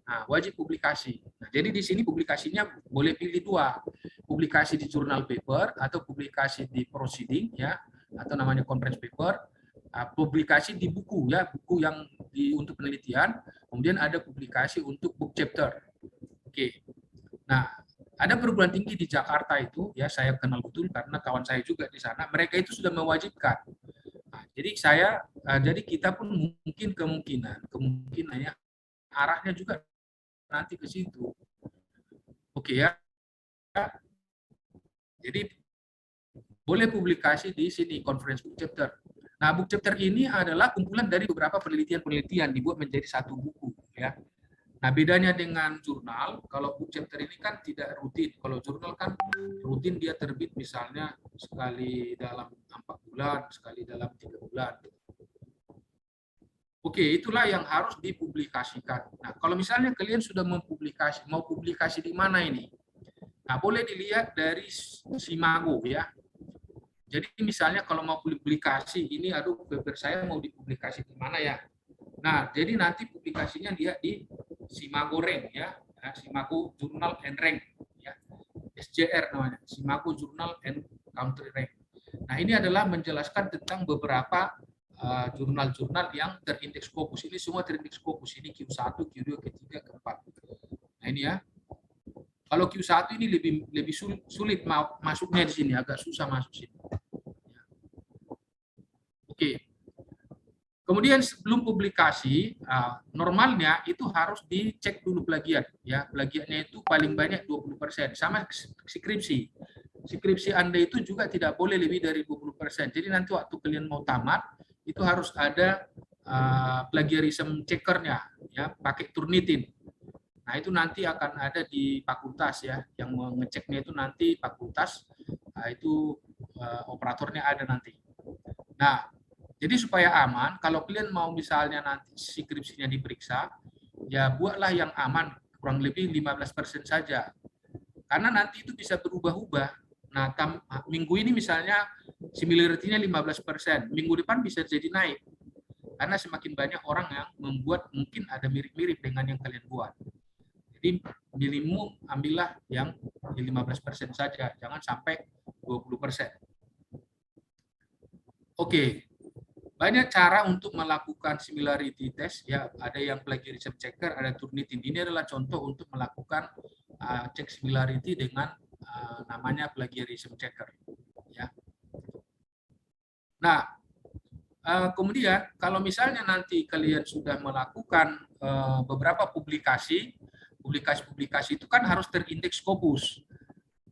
Nah, wajib publikasi. Nah, jadi di sini publikasinya boleh pilih dua, publikasi di jurnal paper atau publikasi di proceeding ya, atau namanya conference paper, publikasi di buku ya, buku yang untuk penelitian, kemudian ada publikasi untuk book chapter. Oke. Nah, ada perguruan tinggi di Jakarta itu ya, saya kenal betul karena kawan saya juga di sana, mereka itu sudah mewajibkan. Nah, jadi kita pun mungkin kemungkinannya arahnya juga nanti ke situ. Oke ya. Jadi boleh publikasi di sini conference book chapter. Nah, book chapter ini adalah kumpulan dari beberapa penelitian dibuat menjadi satu buku ya. Nah, bedanya dengan jurnal, kalau book chapter ini kan tidak rutin. Kalau jurnal kan rutin, dia terbit misalnya sekali dalam 4 bulan, sekali dalam 3 bulan. Oke, itulah yang harus dipublikasikan. Nah, kalau misalnya kalian sudah mau publikasi di mana ini? Nah, boleh dilihat dari Simago ya. Jadi misalnya kalau mau publikasi, ini aduh paper saya mau dipublikasi di mana ya? Nah, jadi nanti publikasinya dia di Simago Rank ya, Simago Journal and Rank ya, SJR namanya, Simago Journal and Country Rank. Nah, ini adalah menjelaskan tentang beberapa jurnal-jurnal yang terindeks Scopus. Ini semua terindeks Scopus, ini Q1, Q2, Q3, Q4. Nah, ini ya. Kalau Q1 ini lebih sulit masuknya di sini, agak susah masuk sini. Oke. Kemudian sebelum publikasi, normalnya itu harus dicek dulu plagiat. Ya, plagiatnya itu paling banyak 20%. Sama skripsi. Skripsi Anda itu juga tidak boleh lebih dari 20%. Jadi nanti waktu kalian mau tamat, itu harus ada plagiarism checkernya, ya, pakai Turnitin. Nah, itu nanti akan ada di fakultas ya, yang mengeceknya itu nanti fakultas, itu operatornya ada nanti. Nah, jadi supaya aman, kalau kalian mau misalnya nanti skripsinya diperiksa, ya buatlah yang aman, kurang lebih 15% saja. Karena nanti itu bisa berubah-ubah. Nah, minggu ini misalnya similarity-nya 15%, minggu depan bisa jadi naik. Karena semakin banyak orang yang membuat, mungkin ada mirip-mirip dengan yang kalian buat. Jadi minimum ambillah yang 15% saja, jangan sampai 20%. Oke. Banyak cara untuk melakukan similarity test ya, ada yang plagiarism checker, ada Turnitin. Ini adalah contoh untuk melakukan cek similarity dengan namanya plagiarism checker ya. Nah, kemudian kalau misalnya nanti kalian sudah melakukan beberapa publikasi publikasi-publikasi itu kan harus terindeks Scopus.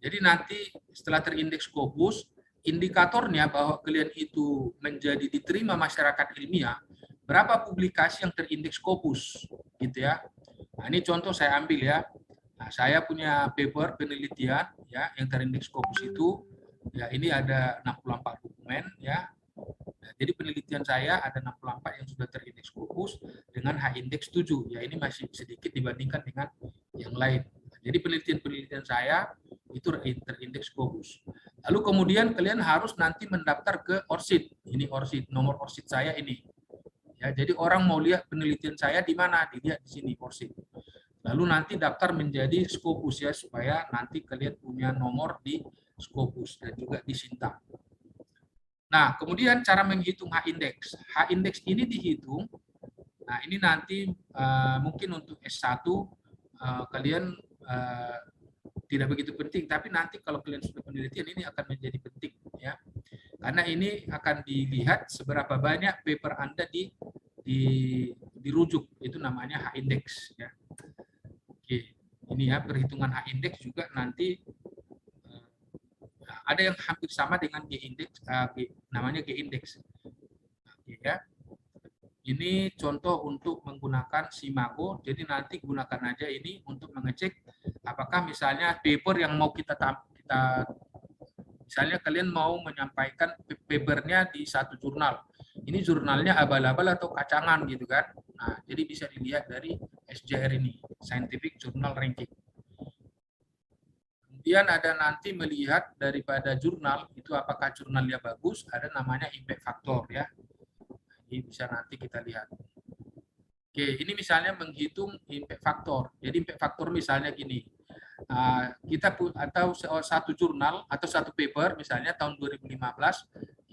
Jadi nanti setelah terindeks Scopus, indikatornya bahwa kalian itu menjadi diterima masyarakat ilmiah, berapa publikasi yang terindeks Scopus, gitu ya. Nah, ini contoh saya ambil ya. Nah, saya punya paper penelitian ya yang terindeks Scopus itu ya, ini ada 64 dokumen ya. Nah, jadi penelitian saya ada 64 yang sudah terindeks Scopus dengan H-index 7. Ya, ini masih sedikit dibandingkan dengan yang lain. Jadi penelitian-penelitian saya itu terindeks Scopus. Lalu kemudian kalian harus nanti mendaftar ke ORCID. Ini ORCID, nomor ORCID saya ini. Ya, jadi orang mau lihat penelitian saya di mana, dilihat di sini ORCID. Lalu nanti daftar menjadi Scopus ya, supaya nanti kalian punya nomor di Scopus dan juga di Sintang. Nah, kemudian cara menghitung H-index. H-index ini dihitung. Nah, ini nanti mungkin untuk S1 kalian tidak begitu penting, tapi nanti kalau kalian sudah penelitian ini akan menjadi penting ya. Karena ini akan dilihat seberapa banyak paper Anda dirujuk, itu namanya H-index ya. Oke, ini ya perhitungan H-index juga nanti ada yang hampir sama dengan G-index, namanya G-index. Oke, ya. Ini contoh untuk menggunakan Simago, jadi nanti gunakan aja ini untuk mengecek apakah misalnya paper yang mau kita misalnya kalian mau menyampaikan papernya di satu jurnal. Ini jurnalnya abal-abal atau kacangan gitu kan. Nah, jadi bisa dilihat dari SJR ini, Scientific Journal Ranking. Kemudian ada nanti melihat daripada jurnal, itu apakah jurnalnya bagus, ada namanya impact factor ya. Ini bisa nanti kita lihat. Oke, ini misalnya menghitung impact factor. Jadi impact factor misalnya gini, kita atau satu jurnal atau satu paper misalnya tahun 2015,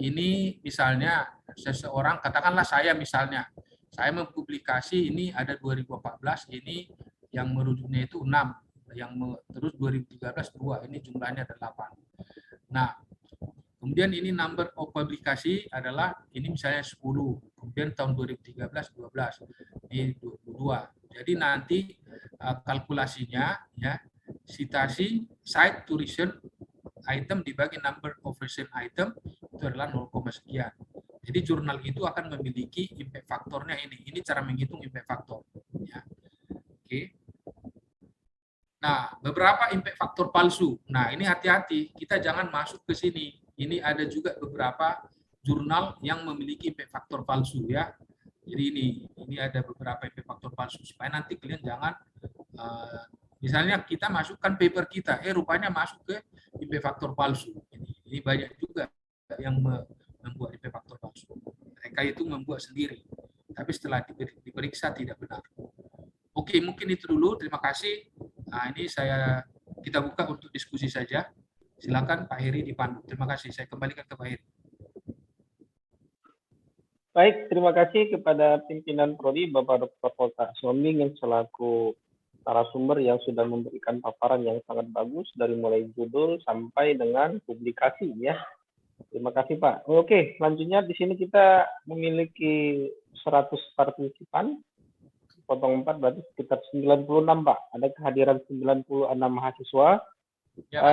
ini misalnya seseorang, katakanlah saya misalnya, saya mempublikasi ini ada 2014, ini yang merujuknya itu 6, yang terus 2013 2, ini jumlahnya ada 8. Nah, kemudian ini number of publikasi adalah ini misalnya 10, kemudian tahun 2013 12, ini 22. Jadi nanti kalkulasinya ya, citasi cite to recent item dibagi number of recent item itu adalah 0, sekian. Jadi jurnal itu akan memiliki impact faktornya ini. Ini cara menghitung impact faktor ya. Oke. Nah, beberapa impact faktor palsu. Nah, ini hati-hati, kita jangan masuk ke sini. Ini ada juga beberapa jurnal yang memiliki impact faktor palsu ya. Jadi ini ada beberapa impact faktor palsu supaya nanti kalian jangan misalnya kita masukkan paper kita, rupanya masuk ke impact faktor palsu. Ini banyak juga yang membuat impact faktor palsu. Mereka itu membuat sendiri, tapi setelah diperiksa tidak benar. Oke, mungkin itu dulu. Terima kasih. Nah, ini kita buka untuk diskusi saja. Silakan Pak Heri dipandu. Terima kasih. Saya kembalikan ke Pak Heri. Baik, terima kasih kepada pimpinan Prodi Bapak Dr. Volta Sombing yang selaku narasumber yang sudah memberikan paparan yang sangat bagus dari mulai judul sampai dengan publikasi ya. Terima kasih Pak. Oke, selanjutnya di sini kita memiliki 100 partisipan. Potong 4 berarti sekitar 96 Pak. Ada kehadiran 96 mahasiswa. Ya,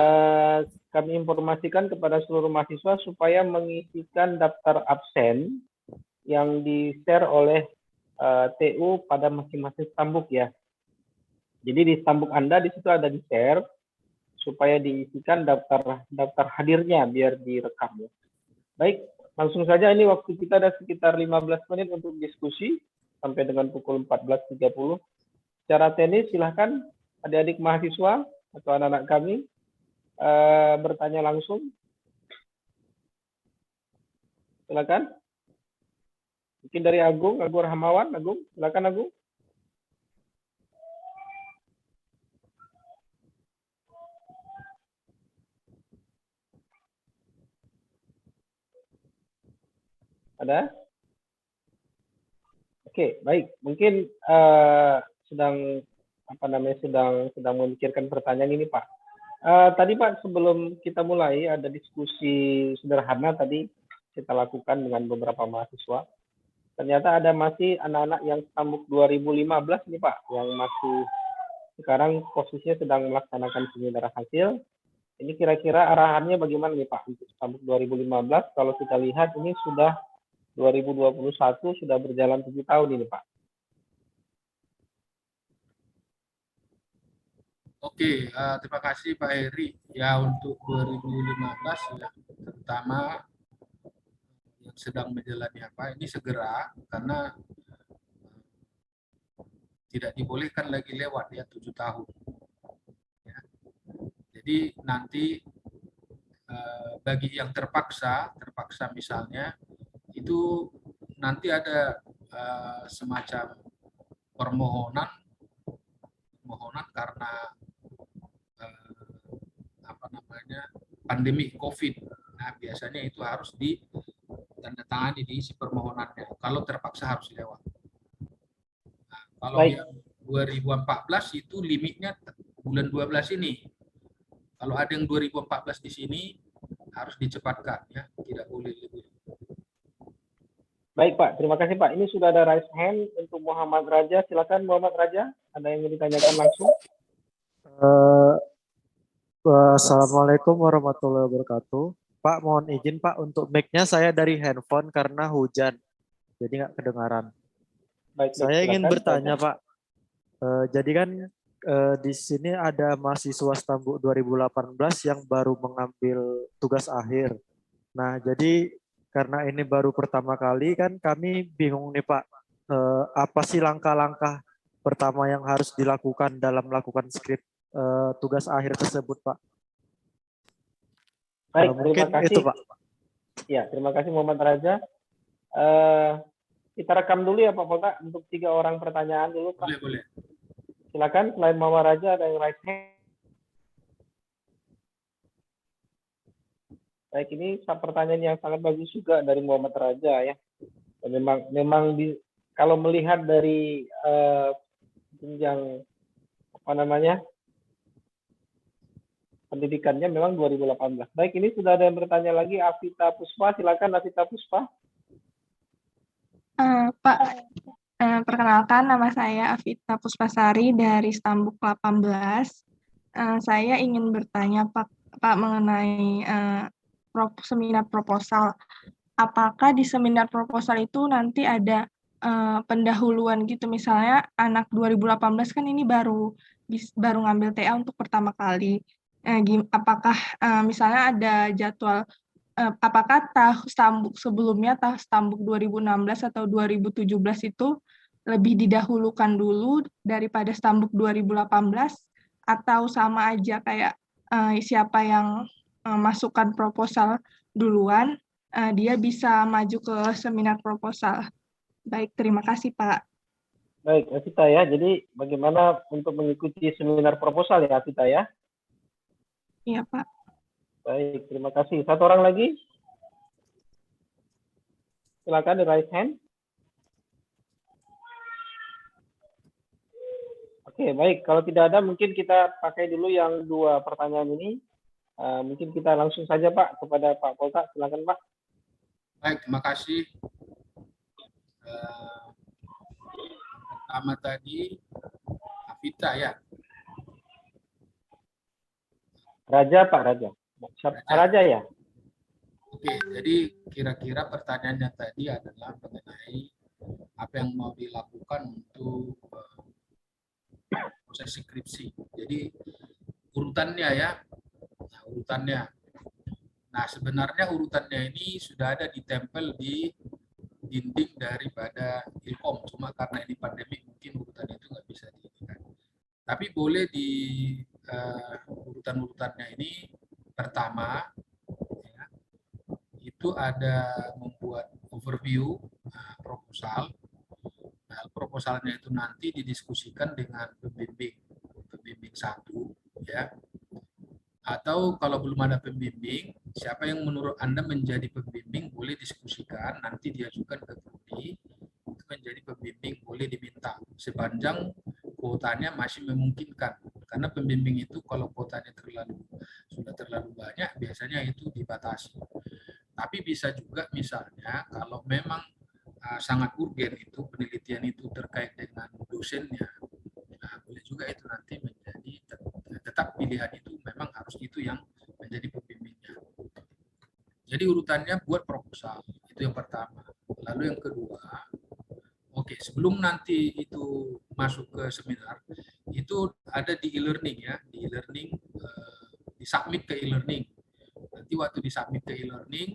kami informasikan kepada seluruh mahasiswa supaya mengisikan daftar absen yang di-share oleh TU pada masing-masing stambuk ya. Jadi di stambuk Anda di situ ada di-share supaya diisikan daftar hadirnya biar direkam ya. Baik, langsung saja ini waktu kita ada sekitar 15 menit untuk diskusi sampai dengan pukul 14.30. Secara teknis silahkan adik-adik mahasiswa atau anak-anak kami bertanya langsung. Silakan. Mungkin dari Agung Rahmawan. Agung, silakan Agung. Ada? Oke, baik. Mungkin sedang memikirkan pertanyaan ini, Pak. Tadi Pak, sebelum kita mulai ada diskusi sederhana tadi kita lakukan dengan beberapa mahasiswa. Ternyata ada masih anak-anak yang stambuk 2015 nih Pak, sekarang posisinya sedang melaksanakan seminar hasil. Ini kira-kira arahannya bagaimana nih Pak untuk Stambuk 2015? Kalau kita lihat ini sudah 2021 sudah berjalan 7 tahun ini Pak. Oke, terima kasih Pak Heri. Ya untuk 2015 ya, terutama yang sedang menjalani apa ini segera karena tidak dibolehkan lagi lewat ya 7 tahun. Ya. Jadi nanti bagi yang terpaksa misalnya itu nanti ada semacam permohonan karena pandemi COVID. Nah, biasanya itu harus ditandatangani di isi permohonannya. Kalau terpaksa harus lewat. Nah, kalau yang 2014 itu limitnya bulan 12 ini. Kalau ada yang 2014 di sini harus dicepatkan ya, tidak boleh lebih. Baik Pak, terima kasih Pak. Ini sudah ada raise hand untuk Muhammad Raja. Silakan Muhammad Raja, ada yang ingin ditanyakan langsung? Assalamualaikum warahmatullahi wabarakatuh. Pak, mohon izin Pak untuk mic-nya saya dari handphone karena hujan, jadi nggak kedengaran. Baik, saya ingin bertanya Pak, jadi kan di sini ada mahasiswa Stambuk 2018 yang baru mengambil tugas akhir. Nah, jadi karena ini baru pertama kali kan kami bingung nih Pak, apa sih langkah-langkah pertama yang harus dilakukan dalam melakukan skrip tugas akhir tersebut Pak. Baik, mungkin terima kasih. Itu Pak. Ya, terima kasih Muhammad Raja. Kita rekam dulu ya Pak Polta untuk 3 orang pertanyaan dulu Pak. Boleh. Silakan, selain Muhammad Raja ada yang raise hand. Baik, ini pertanyaan yang sangat bagus juga dari Muhammad Raja ya. Dan memang kalau melihat dari jenjang pendidikannya memang 2018. Baik, ini sudah ada yang bertanya lagi. Afita Puspa, silakan Afita Puspa. Pak, perkenalkan nama saya Afita Puspasari dari Stambuk 18. Saya ingin bertanya Pak mengenai seminar proposal. Apakah di seminar proposal itu nanti ada pendahuluan gitu, misalnya anak 2018 kan ini baru ngambil TA untuk pertama kali. Apakah misalnya ada jadwal, apakah Stambuk sebelumnya, Stambuk 2016 atau 2017 itu lebih didahulukan dulu daripada Stambuk 2018 atau sama aja kayak siapa yang masukkan proposal duluan, dia bisa maju ke seminar proposal. Baik, terima kasih Pak. Baik, Afita ya. Jadi bagaimana untuk mengikuti seminar proposal ya Afita ya? Iya Pak. Baik, terima kasih. Satu orang lagi? Silakan di raise hand. Oke, baik. Kalau tidak ada, mungkin kita pakai dulu yang 2 pertanyaan ini. Mungkin kita langsung saja Pak kepada Pak Polta. Silakan Pak. Baik, terima kasih. Pertama tadi Afita ya. Raja Pak Raja. Raja ya. Oke, jadi kira-kira pertanyaannya tadi adalah mengenai apa yang mau dilakukan untuk proses skripsi. Jadi urutannya ya. Nah, urutannya. Nah, sebenarnya urutannya ini sudah ada ditempel di dinding daripada Ilkom. Cuma karena ini pandemi mungkin urutan itu nggak bisa diinginkan. Tapi boleh di urutan-urutannya ini pertama ya, itu ada membuat overview proposal. Nah, proposalnya itu nanti didiskusikan dengan pembimbing 1 ya. Atau kalau belum ada pembimbing, siapa yang menurut Anda menjadi pembimbing boleh diskusikan, nanti diajukan ke prodi, itu menjadi pembimbing boleh diminta sepanjang kuotanya masih memungkinkan. Karena pembimbing itu kalau kuotanya sudah terlalu banyak, biasanya itu dibatasi. Tapi bisa juga misalnya kalau memang sangat urgen itu penelitian itu terkait dengan dosennya, nah, boleh juga itu nanti pilihan itu memang harus itu yang menjadi pembimbingnya. Jadi urutannya buat proposal, itu yang pertama. Lalu yang kedua, oke, sebelum nanti itu masuk ke seminar, itu ada di e-learning ya, di e-learning, disubmit ke e-learning. Nanti waktu disubmit ke e-learning,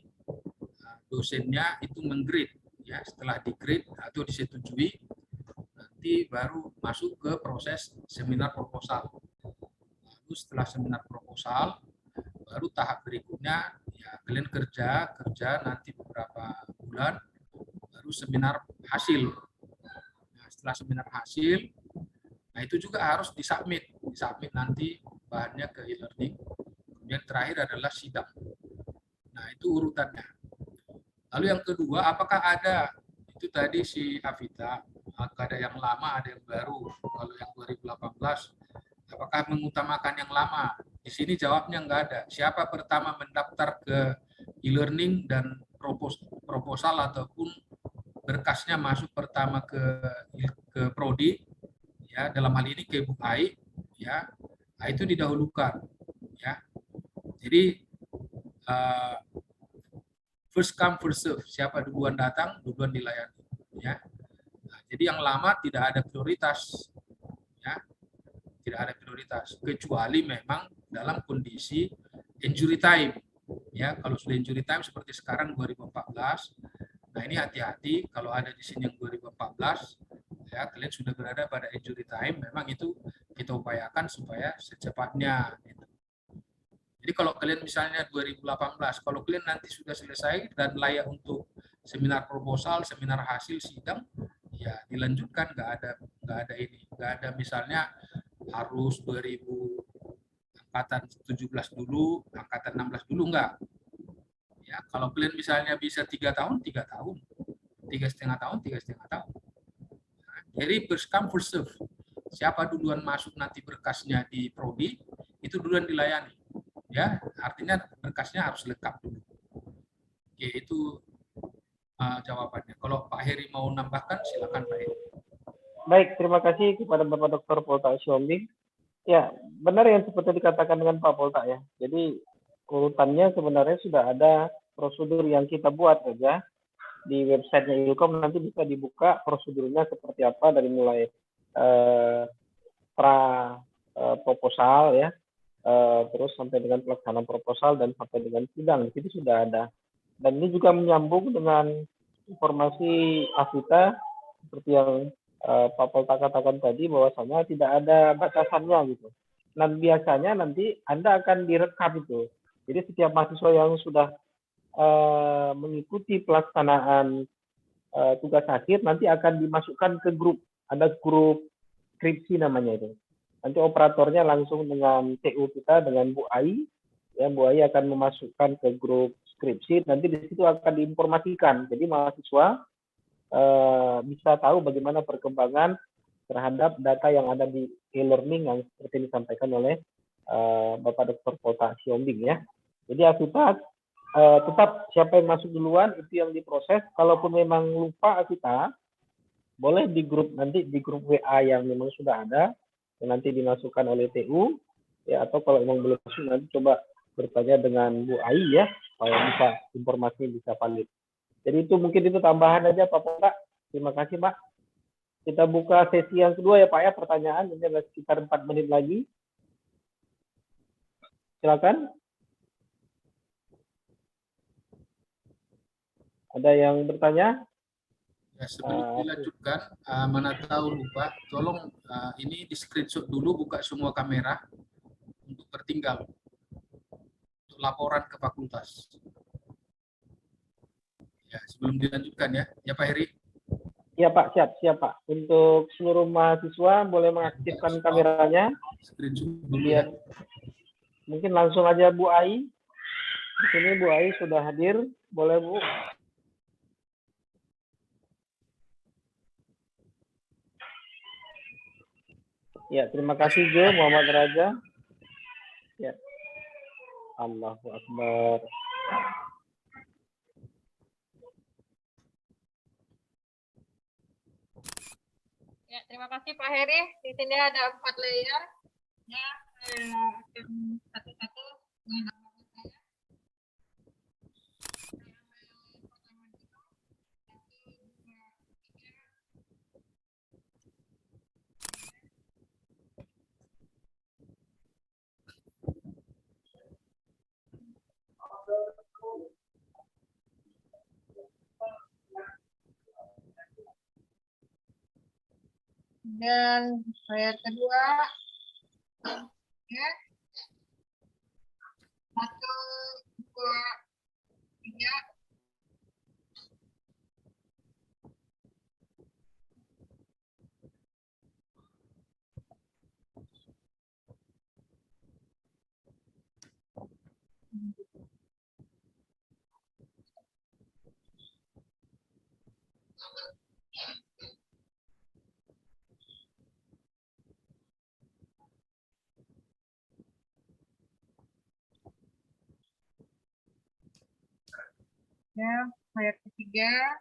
dosennya itu menggrade ya, setelah di-grade atau disetujui, nanti baru masuk ke proses seminar proposal. Lalu setelah seminar proposal, baru tahap berikutnya ya kalian kerja nanti beberapa bulan, baru seminar hasil. Nah, setelah seminar hasil, nah itu juga harus disubmit nanti bahannya ke e-learning. Kemudian terakhir adalah sidang. Nah itu urutannya. Lalu yang kedua, apakah ada, itu tadi si Afita, ada yang lama, ada yang baru. Kalau yang 2018, apakah mengutamakan yang lama? Di sini jawabnya nggak ada. Siapa pertama mendaftar ke e-learning dan proposal ataupun berkasnya masuk pertama ke prodi, ya dalam hal ini ke Bu Ai, ya, nah, itu didahulukan, ya. Jadi first come first serve, siapa duluan datang duluan dilayani, ya. Nah, jadi yang lama tidak ada prioritas, ya, tidak ada prioritas kecuali memang dalam kondisi injury time, ya. Kalau sudah injury time seperti sekarang 2014, nah ini hati-hati kalau ada di sini yang 2014, ya kalian sudah berada pada injury time, memang itu kita upayakan supaya secepatnya. Jadi kalau kalian misalnya 2018, kalau kalian nanti sudah selesai dan layak untuk seminar proposal, seminar hasil, sidang, ya dilanjutkan, nggak ada misalnya harus 2000 angkatan 17 dulu, angkatan 16 dulu, enggak. Ya, kalau kalian misalnya bisa 3 tahun, 3 tahun, 3,5 tahun, 3,5 tahun. Nah, jadi first come first serve. Siapa duluan masuk nanti berkasnya di prodi, itu duluan dilayani. Ya, artinya berkasnya harus lengkap dulu. Oke, itu jawabannya. Kalau Pak Heri mau nambahkan, silakan Pak Heri. Baik, terima kasih kepada Bapak Dr. Polta Siombing. Ya, benar yang seperti dikatakan dengan Pak Polta ya. Jadi urutannya sebenarnya sudah ada prosedur yang kita buat saja di websitenya Ilkom, nanti bisa dibuka prosedurnya seperti apa dari mulai proposal ya, terus sampai dengan pelaksanaan proposal dan sampai dengan sidang. Di situ sudah ada. Dan ini juga menyambung dengan informasi Afita seperti yang Pak Polta katakan tadi, bahwasanya tidak ada batasannya gitu. Dan biasanya nanti Anda akan direkap itu. Jadi setiap mahasiswa yang sudah mengikuti pelaksanaan tugas akhir nanti akan dimasukkan ke grup. Ada grup skripsi namanya itu. Nanti operatornya langsung dengan TU kita, dengan Bu Ai. Ya, Bu Ai akan memasukkan ke grup skripsi. Nanti di situ akan diinformasikan. Jadi mahasiswa bisa tahu bagaimana perkembangan terhadap data yang ada di e-learning yang seperti disampaikan oleh Bapak Dr. Polta Siombing ya. Jadi Afita tetap siapa yang masuk duluan itu yang diproses. Kalaupun memang lupa Afita, boleh di grup nanti di grup WA yang memang sudah ada yang nanti dimasukkan oleh TU ya, atau kalau memang belum masuk nanti coba bertanya dengan Bu Ai ya supaya bisa informasi bisa valid. Jadi itu mungkin itu tambahan aja Pak Polta. Terima kasih Pak. Kita buka sesi yang kedua ya Pak ya, pertanyaan. Ini ada sekitar 4 menit lagi. Silakan. Ada yang bertanya? Ya, sebelum dilanjutkan, mana tahu lupa, tolong ini di screenshot dulu, buka semua kamera untuk tertinggal untuk laporan ke fakultas. Ya, sebelum dilanjutkan ya Pak Heri. Ya Pak, siap Pak. Untuk seluruh mahasiswa boleh mengaktifkan kameranya. Screenshot dulu ya. Mungkin langsung aja Bu Ai. Di sini Bu Ai sudah hadir. Boleh Bu. Ya, terima kasih Jo, Muhammad Raja. Ya. Allahu Akbar. Ya, terima kasih Pak Heri. Di sini ada 4 layer. Ya, saya akan satu-satu dengan nama saya. Dan saya kedua, ya, 1, 2, 3. Ya, saya ketiga.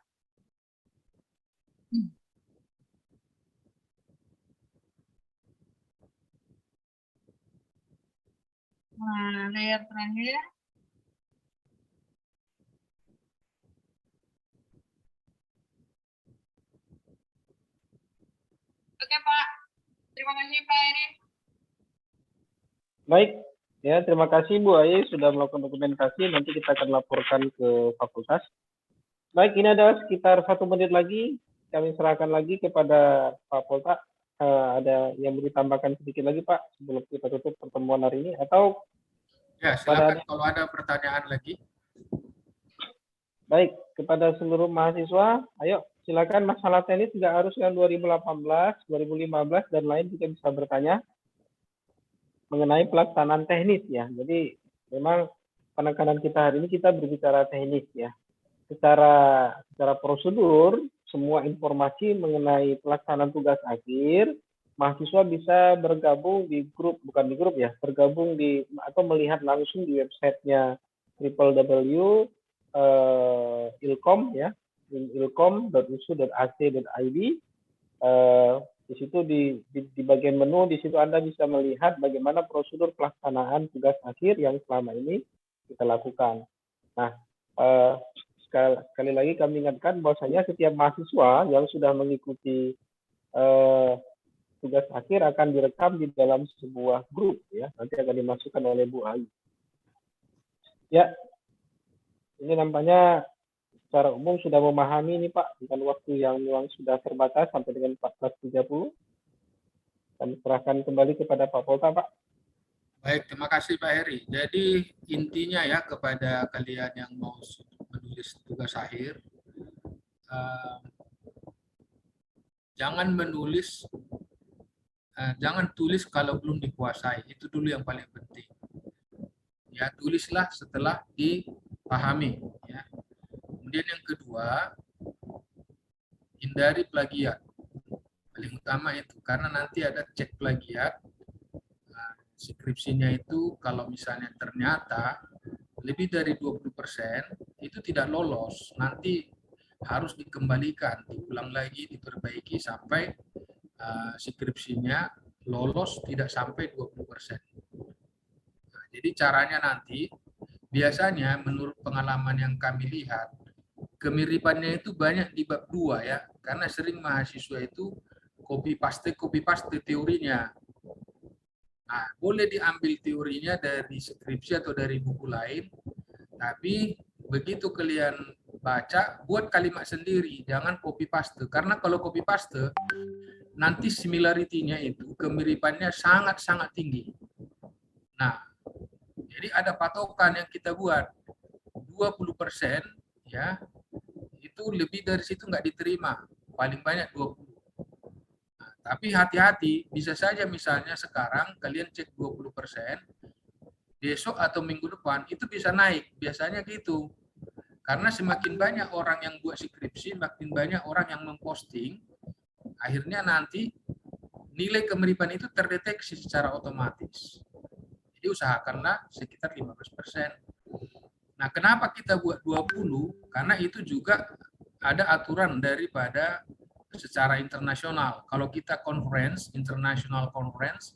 Nah, layer terakhir. Oke, Pak. Terima kasih, Pak Eri. Baik, ya terima kasih Bu Ai sudah melakukan dokumentasi. Nanti kita akan laporkan ke fakultas. Baik, ini ada sekitar 1 menit lagi. Kami serahkan lagi kepada Pak Polta. Ada yang mau ditambahkan sedikit lagi Pak sebelum kita tutup pertemuan hari ini atau ya silakan kalau ada pertanyaan lagi. Baik, kepada seluruh mahasiswa, ayo silakan masalah teknis tidak harus yang 2018, 2015 dan lain juga bisa bertanya mengenai pelaksanaan teknis ya. Jadi memang penekanan kita hari ini kita berbicara teknis ya. Secara prosedur semua informasi mengenai pelaksanaan tugas akhir, mahasiswa bisa bergabung di grup, bukan di grup ya, bergabung di atau melihat langsung di websitenya www.ilkom ya, ilkom.usu.ac.id. Di situ di bagian menu di situ Anda bisa melihat bagaimana prosedur pelaksanaan tugas akhir yang selama ini kita lakukan. Nah, sekali lagi kami ingatkan bahwasanya setiap mahasiswa yang sudah mengikuti tugas akhir akan direkam di dalam sebuah grup ya, nanti akan dimasukkan oleh Bu Ai. Ya, ini nampaknya secara umum sudah memahami ini Pak, dengan waktu yang memang sudah terbatas sampai dengan 14.30. Kami serahkan kembali kepada Pak Polta, Pak. Baik, terima kasih Pak Heri. Jadi intinya ya kepada kalian yang mau menulis tugas akhir, jangan menulis, jangan tulis kalau belum dikuasai. Itu dulu yang paling penting. Ya, tulislah setelah dipahami. Ya. Kemudian yang kedua, hindari plagiat. Paling utama itu, karena nanti ada cek plagiat. Skripsinya itu kalau misalnya ternyata lebih dari 20% itu tidak lolos, nanti harus dikembalikan, diulang lagi, diperbaiki sampai skripsinya lolos tidak sampai 20%. Nah, jadi caranya nanti, biasanya menurut pengalaman yang kami lihat, kemiripannya itu banyak di bab 2 ya, karena sering mahasiswa itu copy paste teorinya. Nah, boleh diambil teorinya dari skripsi atau dari buku lain, tapi begitu kalian baca, buat kalimat sendiri, jangan copy paste. Karena kalau copy paste, nanti similarity-nya itu, kemiripannya sangat-sangat tinggi. Nah, jadi ada patokan yang kita buat, 20% ya, itu lebih dari situ nggak diterima, paling banyak 20. Tapi hati-hati, bisa saja misalnya sekarang kalian cek 20%, besok atau minggu depan itu bisa naik, biasanya gitu. Karena semakin banyak orang yang buat skripsi, makin banyak orang yang memposting, akhirnya nanti nilai kemiripan itu terdeteksi secara otomatis. Jadi usahakanlah sekitar 15%. Nah, kenapa kita buat 20? Karena itu juga ada aturan daripada secara internasional. Kalau kita conference, international conference,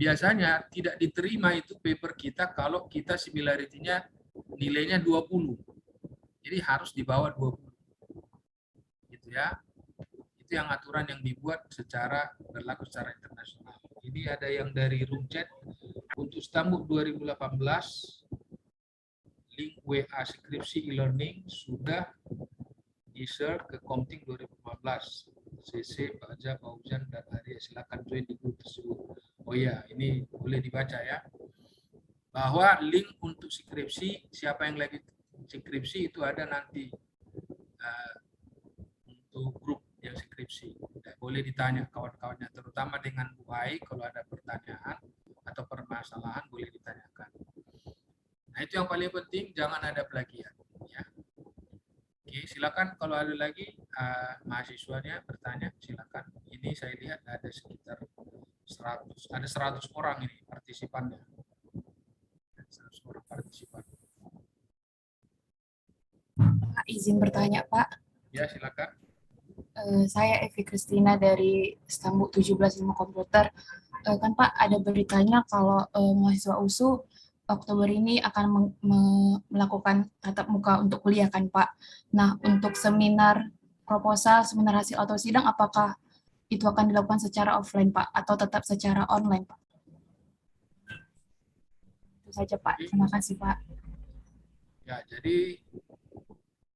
biasanya tidak diterima itu paper kita kalau kita similarity-nya nilainya 20. Jadi harus di bawah 20. Gitu ya. Itu yang aturan yang dibuat berlaku secara internasional. Ini ada yang dari Rumcet untuk Stambuk 2018, link WA skripsi e-learning sudah di-share ke Komting 2015. CC, Pak Aja, Pak Ujan, dan Arya, silakan join di grup tersebut. Oh ya, ini boleh dibaca ya. Bahwa link untuk skripsi, siapa yang lagi skripsi itu ada nanti untuk grup yang skripsi. Boleh ditanya kawan-kawannya, terutama dengan Bu Ai, kalau ada pertanyaan atau permasalahan boleh ditanyakan. Nah, itu yang paling penting, jangan ada plagiat. Ya. Oke, silakan kalau ada lagi mahasiswanya bertanya, silakan. Ini saya lihat ada sekitar 100 orang ini partisipannya. 100 orang partisipan. Pak, izin bertanya, Pak. Ya, silakan. Saya Evi Kristina dari Stambuk 17 Ilmu Komputer. Kan Pak, ada beritanya kalau mahasiswa USU Oktober ini akan melakukan tatap muka untuk kuliah kan Pak. Nah, untuk seminar proposal, seminar hasil atau sidang, apakah itu akan dilakukan secara offline Pak atau tetap secara online Pak? Itu saja Pak. Terima kasih Pak. Ya, jadi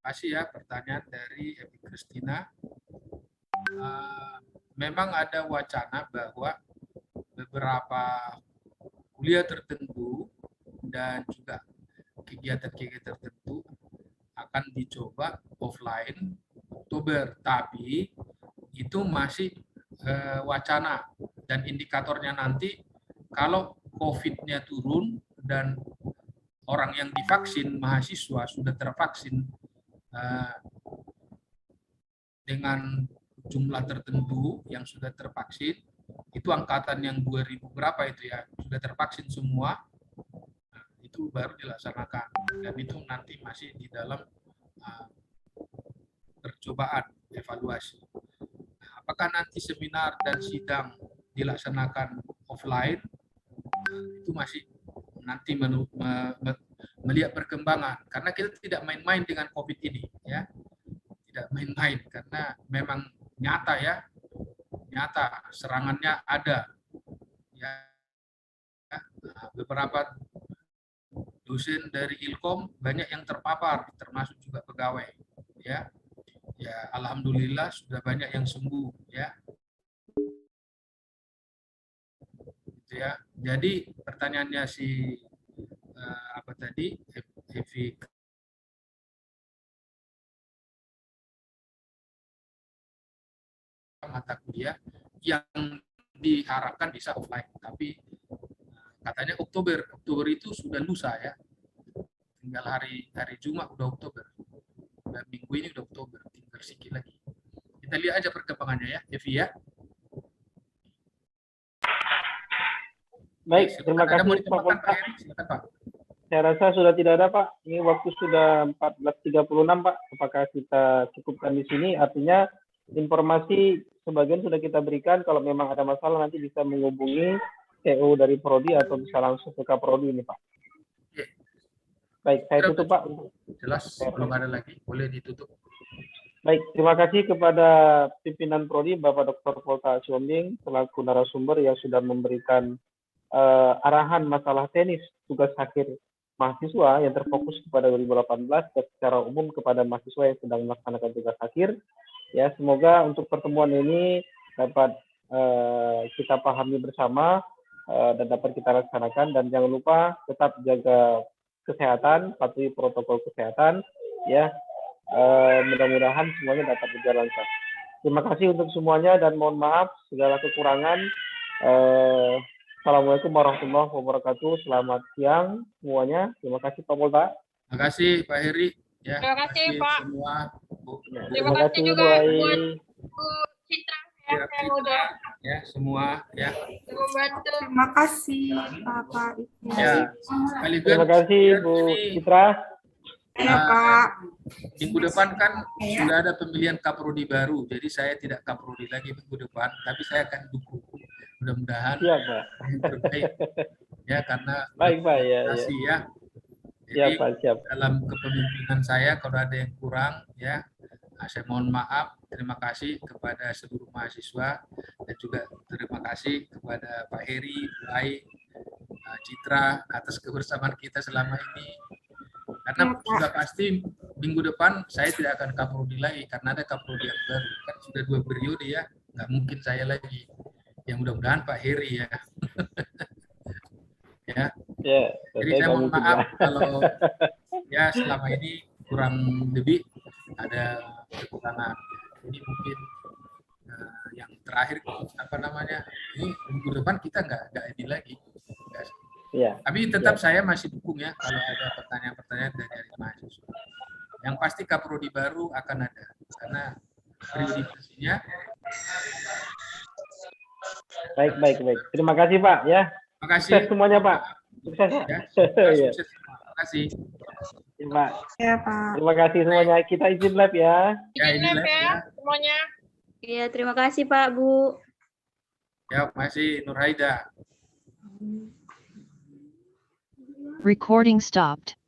kasih ya pertanyaan dari Evi Kristina. Memang ada wacana bahwa beberapa kuliah tertentu dan juga kegiatan-kegiatan tertentu akan dicoba offline Oktober, tapi itu masih wacana dan indikatornya nanti kalau COVID-nya turun dan orang yang divaksin, mahasiswa sudah tervaksin dengan jumlah tertentu yang sudah tervaksin, itu angkatan yang 2000 berapa itu ya, sudah tervaksin semua, itu baru dilaksanakan. Dan itu nanti masih di dalam percobaan, evaluasi. Nah, apakah nanti seminar dan sidang dilaksanakan offline, itu masih nanti melihat perkembangan. Karena kita tidak main-main dengan COVID ini. Ya. Tidak main-main, karena memang nyata ya, nyata serangannya ada. Ya. Beberapa dosen dari Ilkom banyak yang terpapar, termasuk juga pegawai. Ya, alhamdulillah sudah banyak yang sembuh. Ya, gitu ya. Jadi pertanyaannya si apa tadi, Evi, mata kuliah yang diharapkan bisa offline, tapi katanya Oktober itu sudah lusa ya, tinggal hari Jumat udah Oktober, dan minggu ini udah Oktober, tinggal sedikit lagi. Kita lihat aja perkembangannya ya, Evi ya. Baik, terima kasih Pak Polta. Silakan Pak. Saya rasa sudah tidak ada Pak. Ini waktu sudah 14.36 Pak. Apakah kita cukupkan di sini? Artinya informasi sebagian sudah kita berikan. Kalau memang ada masalah nanti bisa menghubungi CEO dari Prodi atau bisa langsung ke Kaprodi ini Pak. Baik, saya tutup Pak. Jelas, belum ada lagi. Boleh ditutup. Baik, terima kasih kepada pimpinan Prodi Bapak Dr. Polta Siombing selaku narasumber yang sudah memberikan arahan masalah teknis tugas akhir mahasiswa yang terfokus kepada 2018 dan secara umum kepada mahasiswa yang sedang melaksanakan tugas akhir. Ya, semoga untuk pertemuan ini dapat kita pahami bersama dan dapat kita laksanakan, dan jangan lupa tetap jaga kesehatan, patuhi protokol kesehatan ya. Mudah-mudahan semuanya dapat berjalan lancar. Terima kasih untuk semuanya dan mohon maaf segala kekurangan. Assalamualaikum warahmatullahi wabarakatuh. Selamat siang semuanya. Terima kasih Pak Polta. Terima kasih Pak Heri. Ya, Terima kasih Pak. Semua. Terima kasih juga buat Bu Citra yang udah ya semua ya membantu. Terima kasih Pak. Ya, terima kasih Bu Citra. Ya Pak. Minggu depan kan sudah ada pemilihan Kaprodi baru, jadi saya tidak Kaprodi lagi minggu depan, tapi saya akan dukung mudah-mudahan Siap, Pak. yang terbaik ya, karena Baik, Pak. Ya. ya. Siap, Jadi Pak. Siap. dalam kepemimpinan saya kalau ada yang kurang ya, saya mohon maaf. Terima kasih kepada seluruh mahasiswa dan juga terima kasih kepada Pak Heri, Bu Ai, Citra atas kebersamaan kita selama ini. Karena sudah pasti minggu depan saya tidak akan kaprodi lagi karena ada kaprodi yang baru. Kan sudah 2 periode ya, nggak mungkin saya lagi. Yang mudah-mudahan Pak Heri ya. Ya. Jadi saya mohon maaf kalau ya selama ini kurang lebih ada kekurangan. Jadi mungkin yang terakhir ini minggu depan kita nggak ini lagi. Ya. Tapi tetap saya masih dukung ya kalau ada pertanyaan-pertanyaan dari mahasiswa. Yang pasti kaprodi baru akan ada karena periodisasinya. Baik. Terima kasih, Pak ya. Terima kasih semuanya, Pak. Sukses. Ya, sukses. Terima kasih. Ya, Pak. Ya, Pak. Terima kasih semuanya. Kita izin lab ya. Izin lab ya semuanya. Iya, terima kasih Pak, Bu. Ya, masih Nur Haida. Recording stopped.